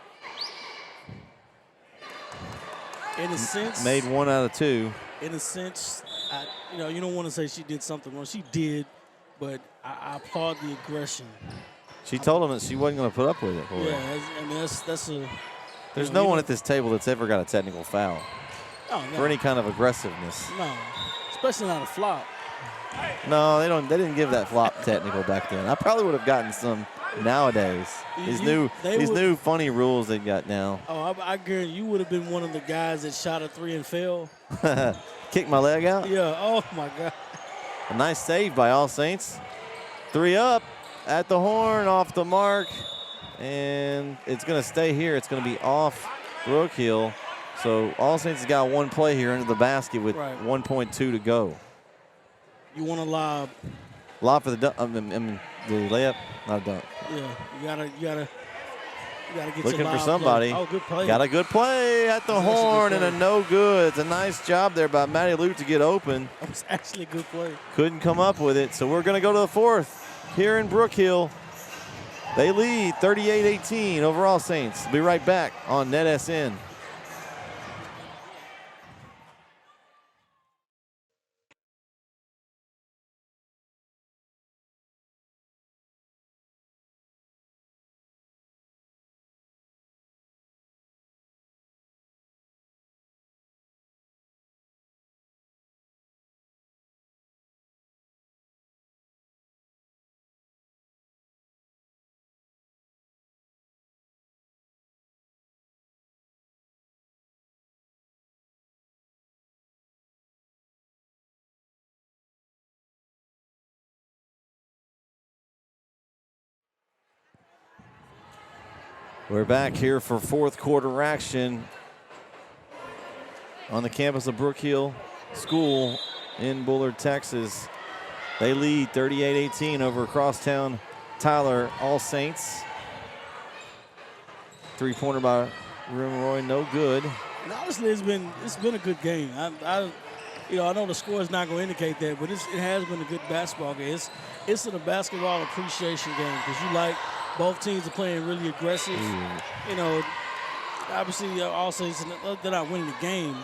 In a sense, made 1 out of 2. In a sense, you don't want to say she did something wrong. She did but I applaud the aggression. She told him that she wasn't going to put up with it. I mean, that's a. There's no one at this table that's ever got a technical foul No. for any kind of aggressiveness. No, especially not a flop. No, they don't. They didn't give that flop technical back then. I probably would have gotten some nowadays. These new funny rules they got now. Oh, I guarantee you would have been one of the guys that shot a 3 and failed. Kick my leg out. Yeah. Oh my God. A nice save by All Saints. 3 up at the horn, off the mark, and it's going to stay here. It's going to be off Brook Hill. So All Saints has got one play here into the basket with 1.2 to go. You want to lob. Lob for the dunk. The layup, not a dunk. Yeah, you gotta get looking your lob for somebody. Play. Oh, good play. Got a good play at the horn and a no good. It's a nice job there by Maddie Lute to get open. That was actually a good play. Couldn't come up with it. So we're going to go to the fourth here in Brook Hill. They lead 38-18 over All Saints. Be right back on NETsn. We're back here for fourth quarter action on the campus of Brook Hill School in Bullard, Texas. They lead 38-18 over Crosstown Tyler All Saints. 3-pointer by Rimroy, no good. And honestly, it's been a good game. I know the score is not going to indicate that, but it has been a good basketball game. It's a basketball appreciation game because you like both teams are playing really aggressive. You know, obviously, All Saints, they're not winning the game,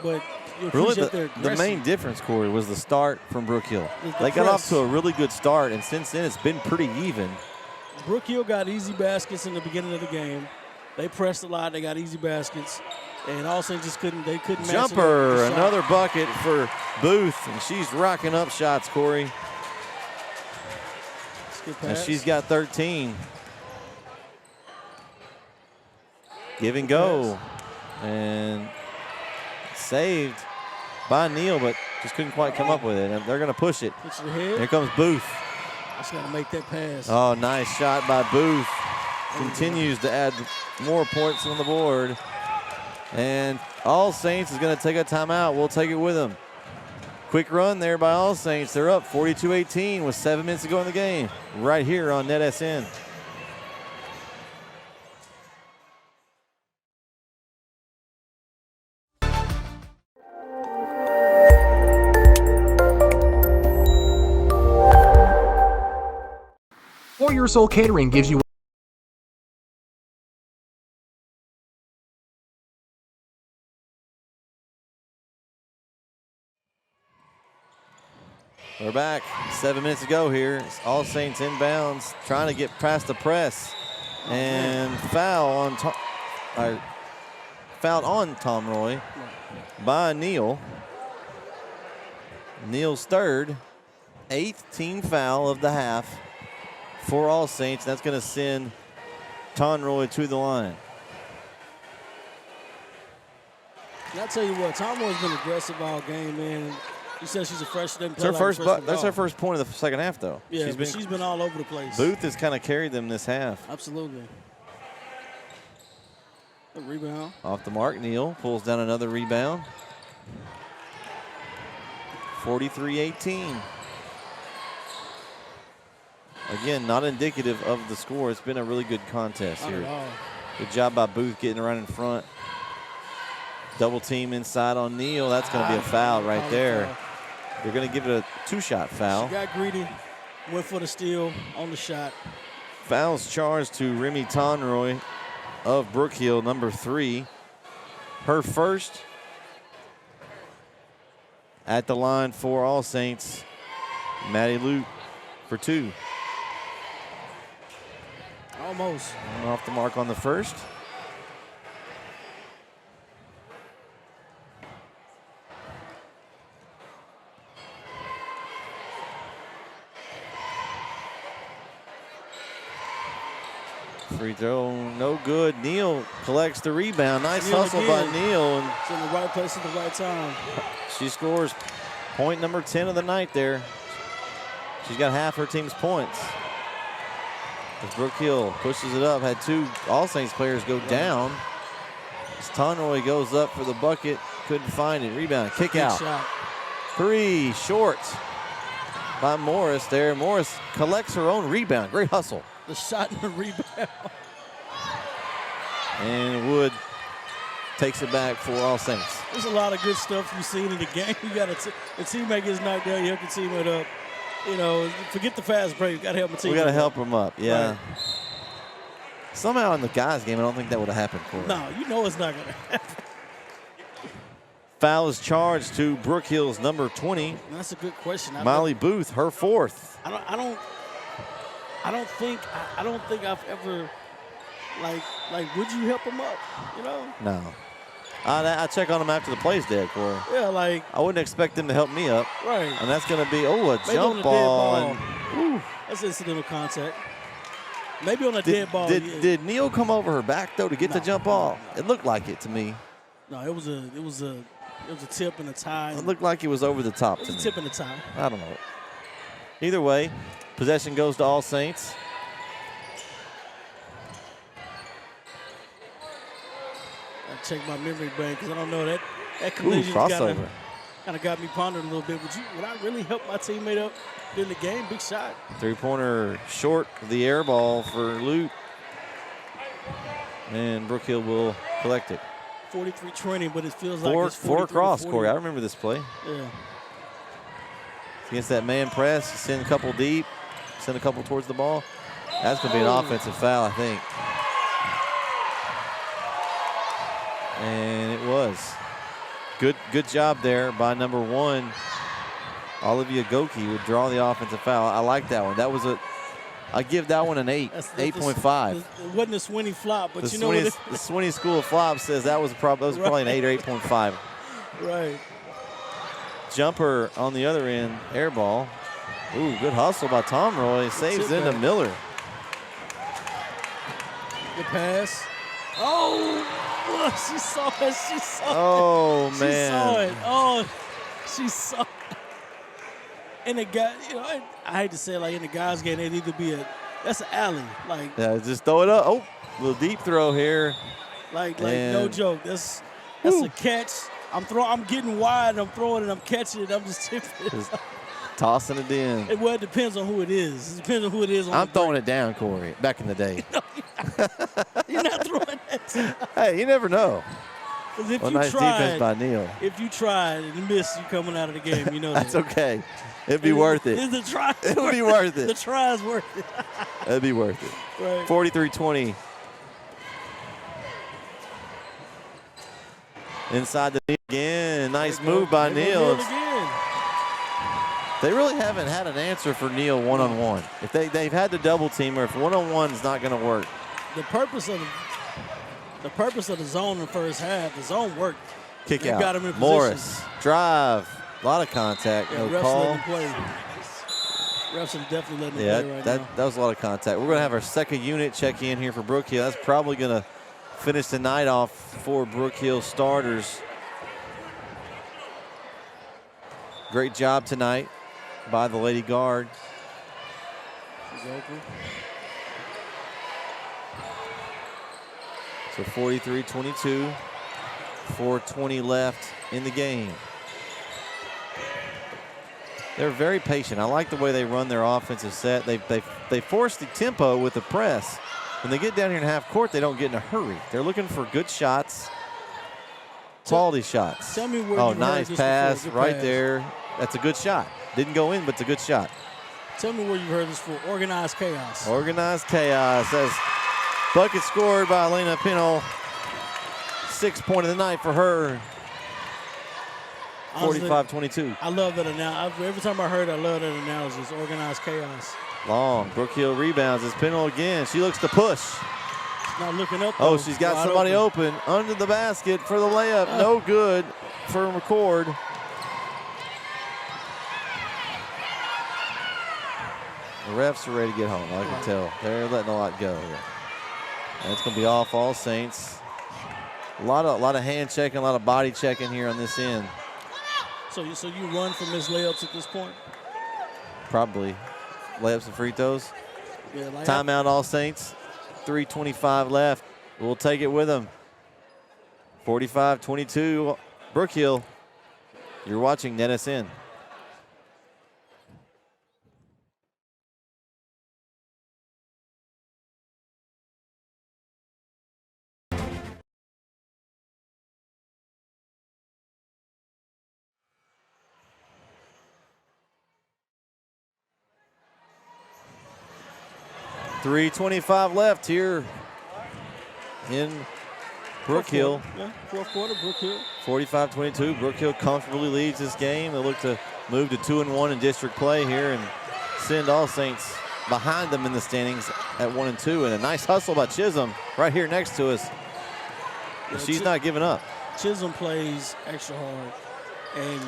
but you appreciate their aggression. The main difference, Corey, was the start from Brook Hill. They got off to a really good start, and since then it's been pretty even. Brook Hill got easy baskets in the beginning of the game. They pressed a lot. They got easy baskets. And All Saints just couldn't match it up. Jumper, another bucket for Booth, and she's rocking up shots, Corey. And she's got 13. Give and go. And saved by Neal, but just couldn't quite come up with it. And they're going to push it. Here comes Booth. Just got to make that pass. Oh, nice shot by Booth. Continues to add more points on the board. And All Saints is going to take a timeout. We'll take it with them. Quick run there by All Saints. They're up 42-18 with 7 minutes to go in the game. Right here on NETsn. Your Soul Catering gives you We're back. 7 minutes to go here. It's All Saints inbounds, trying to get past the press. And fouled on Tom Roy by Neal. Neal's third, 8th team foul of the half for All Saints. That's going to send Conroy to the line. And I'll tell you what, Tom Roy's been aggressive all game, man. He says she's a freshman. That's her first point of the second half, though. Yeah, she's been all over the place. Booth has kind of carried them this half. Absolutely. A rebound. Off the mark, Neal pulls down another rebound. 43-18. Again, not indicative of the score. It's been a really good contest here. Good job by Booth getting around in front. Double team inside on Neal. That's going to be a foul right there. They're going to give it a two-shot foul. She got greedy, went for the steal on the shot. Fouls charged to Remy Tonroy of Brook Hill, number 3. Her first at the line for All Saints. Maddie Lute for 2. Almost. Off the mark on the first. Free throw, no good. Neal collects the rebound. Nice hustle by Neal. And it's in the right place at the right time. She scores point number 10 of the night there. She's got half her team's points. As Brook Hill pushes it up, had 2 All Saints players go down. As Conroy goes up for the bucket, couldn't find it. Rebound, kick out. Shot. 3, short by Morris there. Morris collects her own rebound. Great hustle. The shot and the rebound. And Wood takes it back for All Saints. There's a lot of good stuff you've seen in the game. You got a teammate gets knocked down, you help your teammate up. You know, forget the fast break. You got to help a teammate. We got to help him up, yeah. Right. Somehow in the guys' game, I don't think that would have happened for him. No, you know it's not going to happen. Foul is charged to Brook Hill's number 20. That's a good question. Molly Booth, her 4th. I don't think I've ever like would you help him up? You know? No. I check on him after the play's dead, Corey. Yeah, like I wouldn't expect them to help me up. right. And that's going to be a Maybe on jump a ball. dead ball. That's incidental contact. Maybe on a dead ball. Did Neal come over her back though to get the jump ball? It looked like it to me. No, it was a tip and a tie. It looked like it was over the top It to was me. a tip and a tie. I don't know. Either way, possession goes to All Saints. I check my memory bank because I don't know that collision kind of got me pondering a little bit. Would I really help my teammate up in the game? Big shot. 3-pointer short of the air ball for Lute. And Brook Hill will collect it. 43-20, but it feels like it's 4 across, Corey. I remember this play. Yeah. Against that man press, send a couple deep, send a couple towards the ball. That's going to be an offensive foul, I think. And it was. Good job there by number 1. Olivia Goki would draw the offensive foul. I like that one. That was I give that one an 8.5. It wasn't a Swinney flop, but The you know what? the Swinney School of Flop says that was probably an 8 or 8.5. Right. Jumper on the other end, air ball. Ooh, good hustle by Tom Roy. Saves into Miller. Good pass. Oh, she saw it. She saw it. Oh, man. She saw it. Oh, she saw it. And the guy, you know, I hate to say it, like in the guys' game, they need to be that's an alley. Like, yeah, just throw it up. Oh, little deep throw here. Like no joke. That's a catch. I'm getting wide, I'm throwing it, I'm catching it, I'm just tipping it. Just tossing it in. Well, it depends on who it is. It depends on who it is. I'm throwing it down, Corey, back in the day. You're not throwing that. Hey, you never know. If well, you nice tried, defense by Neal. If you tried and missed, you coming out of the game, you know That's that. okay. It'd be worth it. The try. It'll be worth it. The try is worth it. It'd be worth it. Right. 43-20. Inside the knee again. Nice move by Neal. They really haven't had an answer for Neal one-on-one. If they've had to double team her, if one-on-one is not going to work. The purpose of the zone in the first half, the zone worked. Kick they out. Got him in Morris, drive. A lot of contact, yeah, no refs call. letting him play. Refs are definitely letting him play right now. That was a lot of contact. We're going to have our second unit check in here for Brook Hill. That's probably going to finish the night off for Brook Hill starters. Great job tonight by the Lady Guard. She's open. So 43-22, 4:20 left in the game. They're very patient. I like the way they run their offensive set. They force the tempo with the press. When they get down here in half court, they don't get in a hurry. They're looking for good shots, quality shots. Tell me where oh, you nice heard this pass before. right there. That's a good shot. Didn't go in, but it's a good shot. Tell me where you've heard this for. Organized chaos. Organized chaos. As bucket scored by Elena Pino. 6th point of the night for her. 45-22. I love that analogy. Every time I heard it, I love that analogy. It's organized chaos. Long. Brook Hill rebounds. It's Pennell again. She looks to push. She's not looking up. Oh, though. she's got Wide somebody open under the basket for the layup. No good for McCord. The refs are ready to get home. I can tell. They're letting a lot go here. And it's going to be off All Saints. A lot of hand checking, a lot of body checking here on this end. So you run from his layups at this point? Probably. Layups and free throws. Yeah, Timeout All Saints. 3:25 left. We'll take it with them. 45-22. Brook Hill. You're watching NETsn. .325 left here in Brook Hill. Yeah, fourth quarter, Brook Hill. 45-22. Brook Hill comfortably leads this game. They look to move to 2-1 in district play here and send All Saints behind them in the standings at 1-2. And a nice hustle by Chisholm right here next to us. Yeah, She's not giving up. Chisholm plays extra hard. And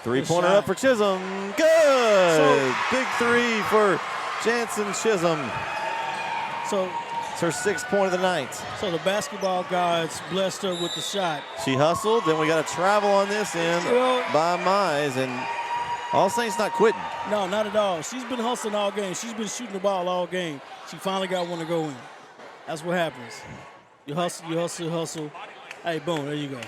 three-pointer up for Chisholm. Good! Big three for Jansen Chisholm. So it's her 6th point of the night. So the basketball gods blessed her with the shot. She hustled. Then we got a travel on this end by Mize. And All Saints not quitting. No, not at all. She's been hustling all game. She's been shooting the ball all game. She finally got one to go in. That's what happens. You hustle, you hustle, you hustle. Hey, boom, there you go.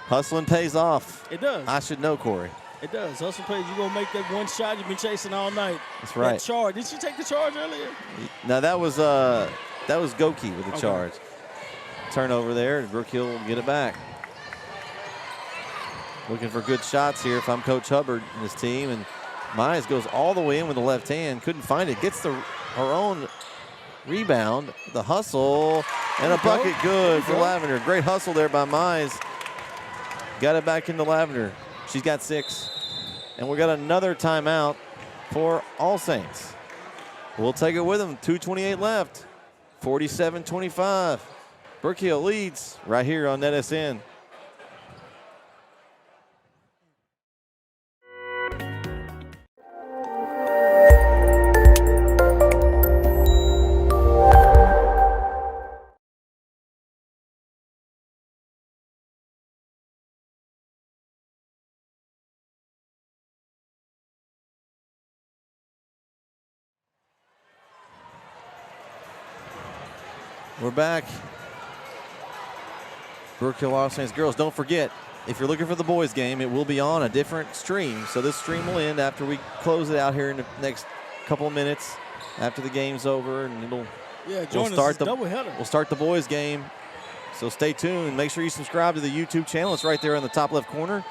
Hustling pays off. It does. I should know, Corey. It does. Hustle pays. You're going to make that one shot you've been chasing all night. That's right. That charge. Did she take the charge earlier? No, that was Goki with the charge. Turnover there, and Brook Hill will get it back. Looking for good shots here if I'm Coach Hubbard and his team. And Mize goes all the way in with the left hand. Couldn't find it. Gets her own rebound. The hustle. And a bucket good for Lavender. Great hustle there by Mize. Got it back into Lavender. She's got 6. And we got another timeout for All Saints. We'll take it with them. 2:28 left. 47-25. Brook Hill leads right here on NETsn. We're back. Brook Hill All Saints girls, don't forget, if you're looking for the boys game, it will be on a different stream. So this stream will end after we close it out here in the next couple of minutes after the game's over, and we'll start the boys game. So stay tuned. Make sure you subscribe to the YouTube channel. It's right there in the top left corner.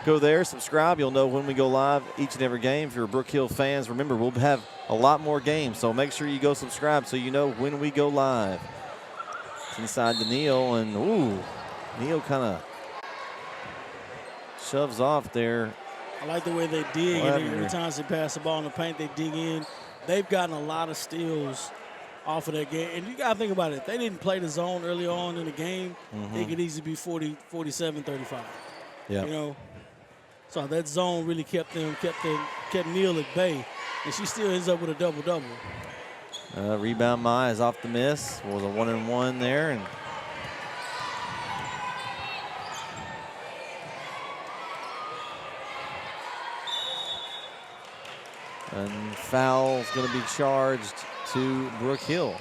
Go there, subscribe. You'll know when we go live each and every game. If you're Brook Hill fans, remember, we'll have a lot more games. So make sure you go subscribe so you know when we go live. Inside to Neal, and Neal kind of shoves off there. I like the way they dig, and every time they pass the ball in the paint, they dig in. They've gotten a lot of steals off of that game. And you got to think about it. If they didn't play the zone early on in the game, it could easily be 40, 47, 35. Yeah. You know? So that zone really kept Neal at bay, and she still ends up with a double-double. Rebound Mize off the miss. Was a 1-and-1 there. And foul's going to be charged to Brook Hill.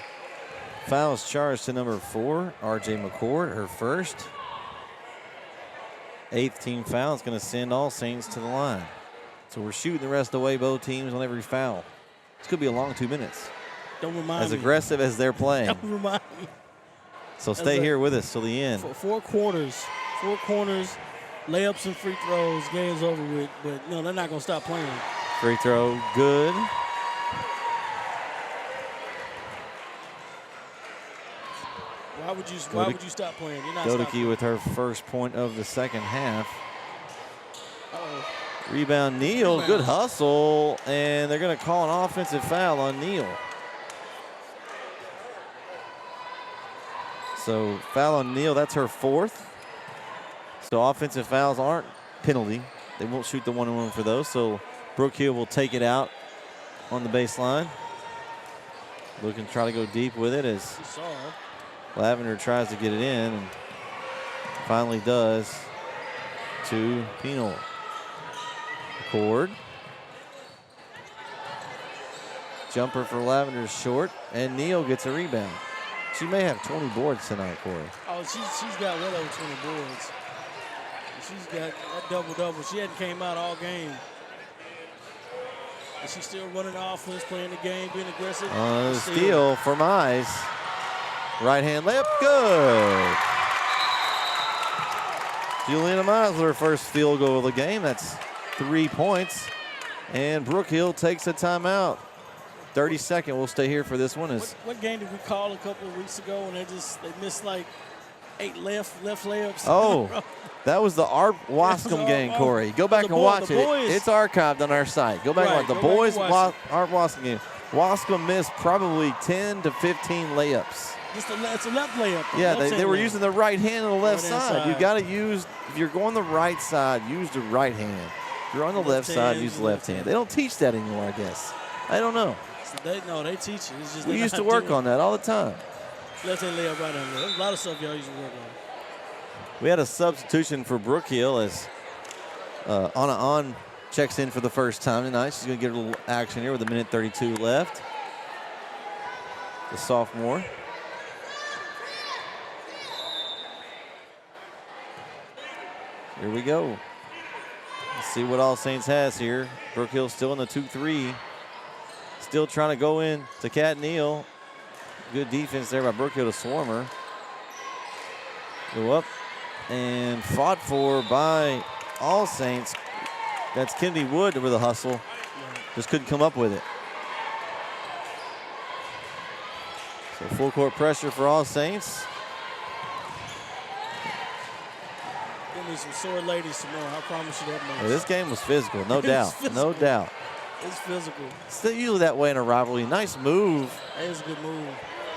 Foul's charged to number 4, R.J. McCord, her first. 8th team foul is going to send All Saints to the line. So we're shooting the rest of the way, both teams on every foul. It's going to be a long 2 minutes. Don't remind me. As aggressive as they're playing. Don't remind me. So stay here with us till the end. 4 quarters, layups and free throws, game's over with. But no, they're not going to stop playing. Free throw, good. Why would you stop playing? You're not Godeke with her first point of the second half. Rebound, Neal. Good hustle. And they're going to call an offensive foul on Neal. So foul on Neal, that's her 4th. So offensive fouls aren't penalty. They won't shoot the 1-on-1 for those. So Brook Hill will take it out on the baseline. Looking to try to go deep with it as Lavender tries to get it in and finally does to Penal. Cord. Jumper for Lavender short, and Neal gets a rebound. She may have 20 boards tonight, Corey. Oh, she's got well over 20 boards. She's got that double-double. She hadn't came out all game. And she's still running the offense, playing the game, being aggressive. Steal for Mize. Right hand layup, good. Juliana Mize with her first field goal of the game. That's 3 points. And Brook Hill takes a timeout. 32nd, we'll stay here for this one. What game did we call a couple of weeks ago and they missed like 8 left layups? Oh, that was the Art Wascom game, Corey. Go back and watch it. It's archived on our site. Go back and watch the boys Art Wascom game. Wascom missed probably 10 to 15 layups. It's a left layup. Yeah, they were using the right hand on the left side. You got to use, if you're going the right side, use the right hand. If you're on the left side, use the left hand. They don't teach that anymore, I guess. I don't know. They teach it. It's just we used to work on that all the time. Left hand layup right under there. There's a lot of stuff y'all used to work on. We had a substitution for Brook Hill as Anna checks in for the first time tonight. She's going to get a little action here with 1:32 left. The sophomore. Here we go. Let's see what All Saints has here. Brook Hill still in the 2-3. Still trying to go in to Kat Neal. Good defense there by Brook Hill to swarm her. Go up and fought for by All Saints. That's Kennedy Wood with a hustle. Just couldn't come up with it. So full court pressure for All Saints. Give me some sore ladies tomorrow. I promise you that much. Yeah, this game was physical, no doubt. No doubt. It's physical. It's usually that way in a rivalry. Nice move. That is a good move.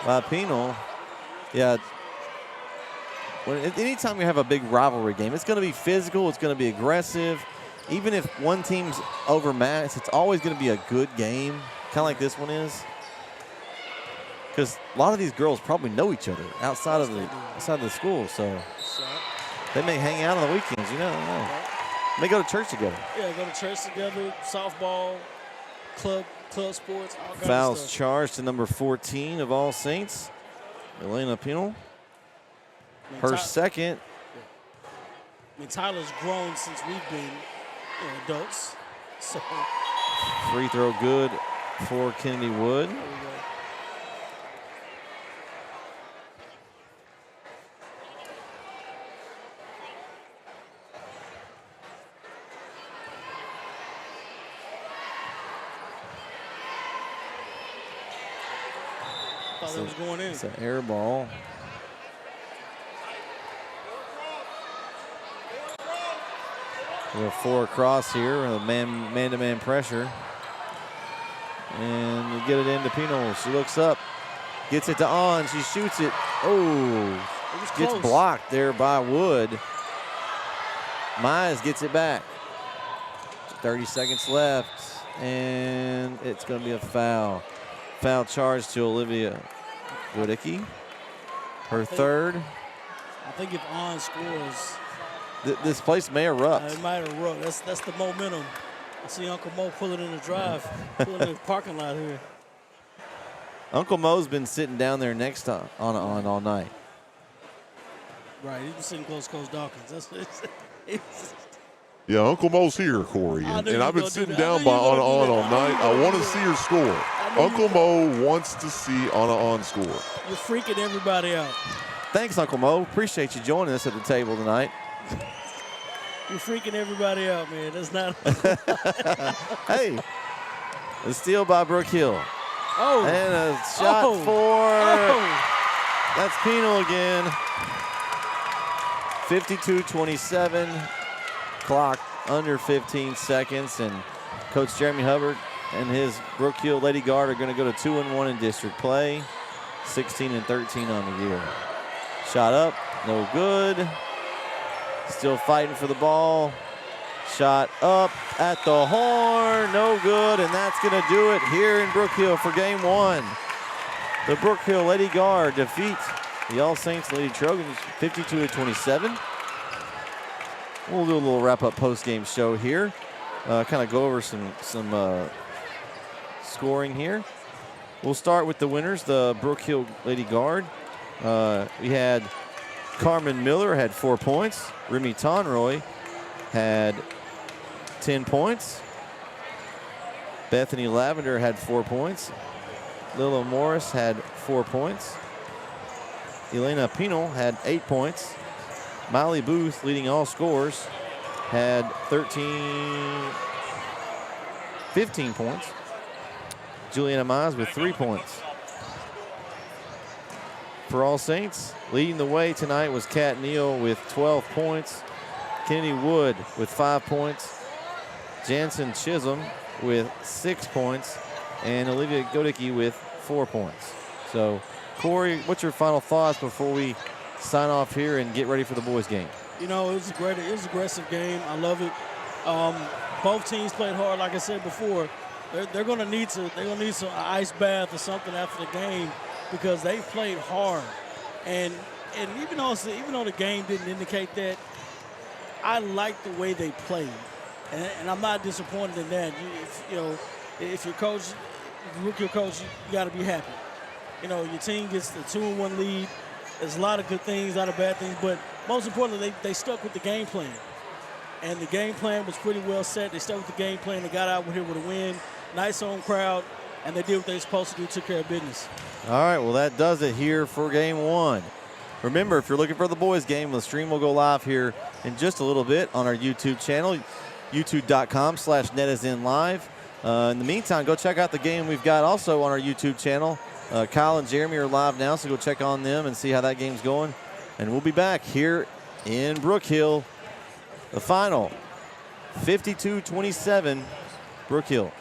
By Penal. Yeah. Anytime you have a big rivalry game, it's going to be physical. It's going to be aggressive. Even if one team's overmatched, it's always going to be a good game, kind of like this one is. Because a lot of these girls probably know each other outside of the school, so they may hang out on the weekends. You know. They may go to church together. Yeah, go to church together. Softball, club sports. All kinds Fouls of stuff. charged to number 14 of All Saints, Elena Penal. Her second. I mean, Tyler's grown since we've been adults. So Free throw good for Kennedy Wood. there we go. Thought it was going in. It's an air ball. We have 4 across here, a man-to-man pressure. And we get it into Penal. She looks up, gets it to On. She shoots it. Oh, gets blocked there by Wood. Mize gets it back. 30 seconds left, and it's going to be a foul. Foul charge to Olivia Wodicki. Her third. I think if On scores, This place may erupt. it might erupt. That's the momentum. I see Uncle Mo pulling in the drive, pulling in the parking lot here. Uncle Mo's been sitting down there next to on all night. Right, he's been sitting close to Coach Dawkins. That's Yeah, Uncle Mo's here, Corey, and you I've been gonna sitting do that. I down knew by you Anna gonna On do all that. night. I want to see her score. Uncle Mo wants to see Anna On score. You're freaking everybody out. Thanks, Uncle Mo. Appreciate you joining us at the table tonight. You're freaking everybody out, man. That's not. Hey, a steal by Brook Hill. Oh. And a shot for. That's Penal again. 52-27. Clock under 15 seconds, and Coach Jeremy Hubbard and his Brook Hill Lady Guard are going to go to 2-1 in district play, 16-13 on the year. Shot up, no good. Still fighting for the ball. Shot up at the horn, no good, and that's going to do it here in Brook Hill for game 1. The Brook Hill Lady Guard defeat the All Saints Lady Trojans 52-27. We'll do a little wrap-up post-game show here. Kind of go over some scoring here. We'll start with the winners, the Brook Hill Lady Guard. We had Carmen Miller had 4 points. Remy Tonroy had 10 points. Bethany Lavender had 4 points. Lila Morris had 4 points. Elena Pino had 8 points. Miley Booth, leading all scorers, had 15 points. Juliana Mize with 3 points. For All Saints, leading the way tonight was Kat Neal with 12 points. Kennedy Wood with 5 points. Jansen Chisholm with 6 points. And Olivia Godicke with 4 points. So, Corey, what's your final thoughts before we sign off here and get ready for the boys' game? You know, it was an aggressive game. I love it. Both teams played hard, like I said before. They're going to need some ice bath or something after the game because they played hard. And even though the game didn't indicate that, I like the way they played, and I'm not disappointed in that. If your coach, your coach, you got to be happy. You know, your team gets the 2-1 lead. There's a lot of good things, a lot of bad things, but most importantly, they stuck with the game plan. And the game plan was pretty well set. They stuck with the game plan. They got out here with a win. Nice home crowd, and they did what they were supposed to do, took care of business. All right, well, that does it here for game 1. Remember, if you're looking for the boys' game, the stream will go live here in just a little bit on our YouTube channel, youtube.com/NETsn live. In the meantime, go check out the game we've got also on our YouTube channel. Kyle and Jeremy are live now, so go check on them and see how that game's going. And we'll be back here in Brook Hill. The final, 52-27, Brook Hill.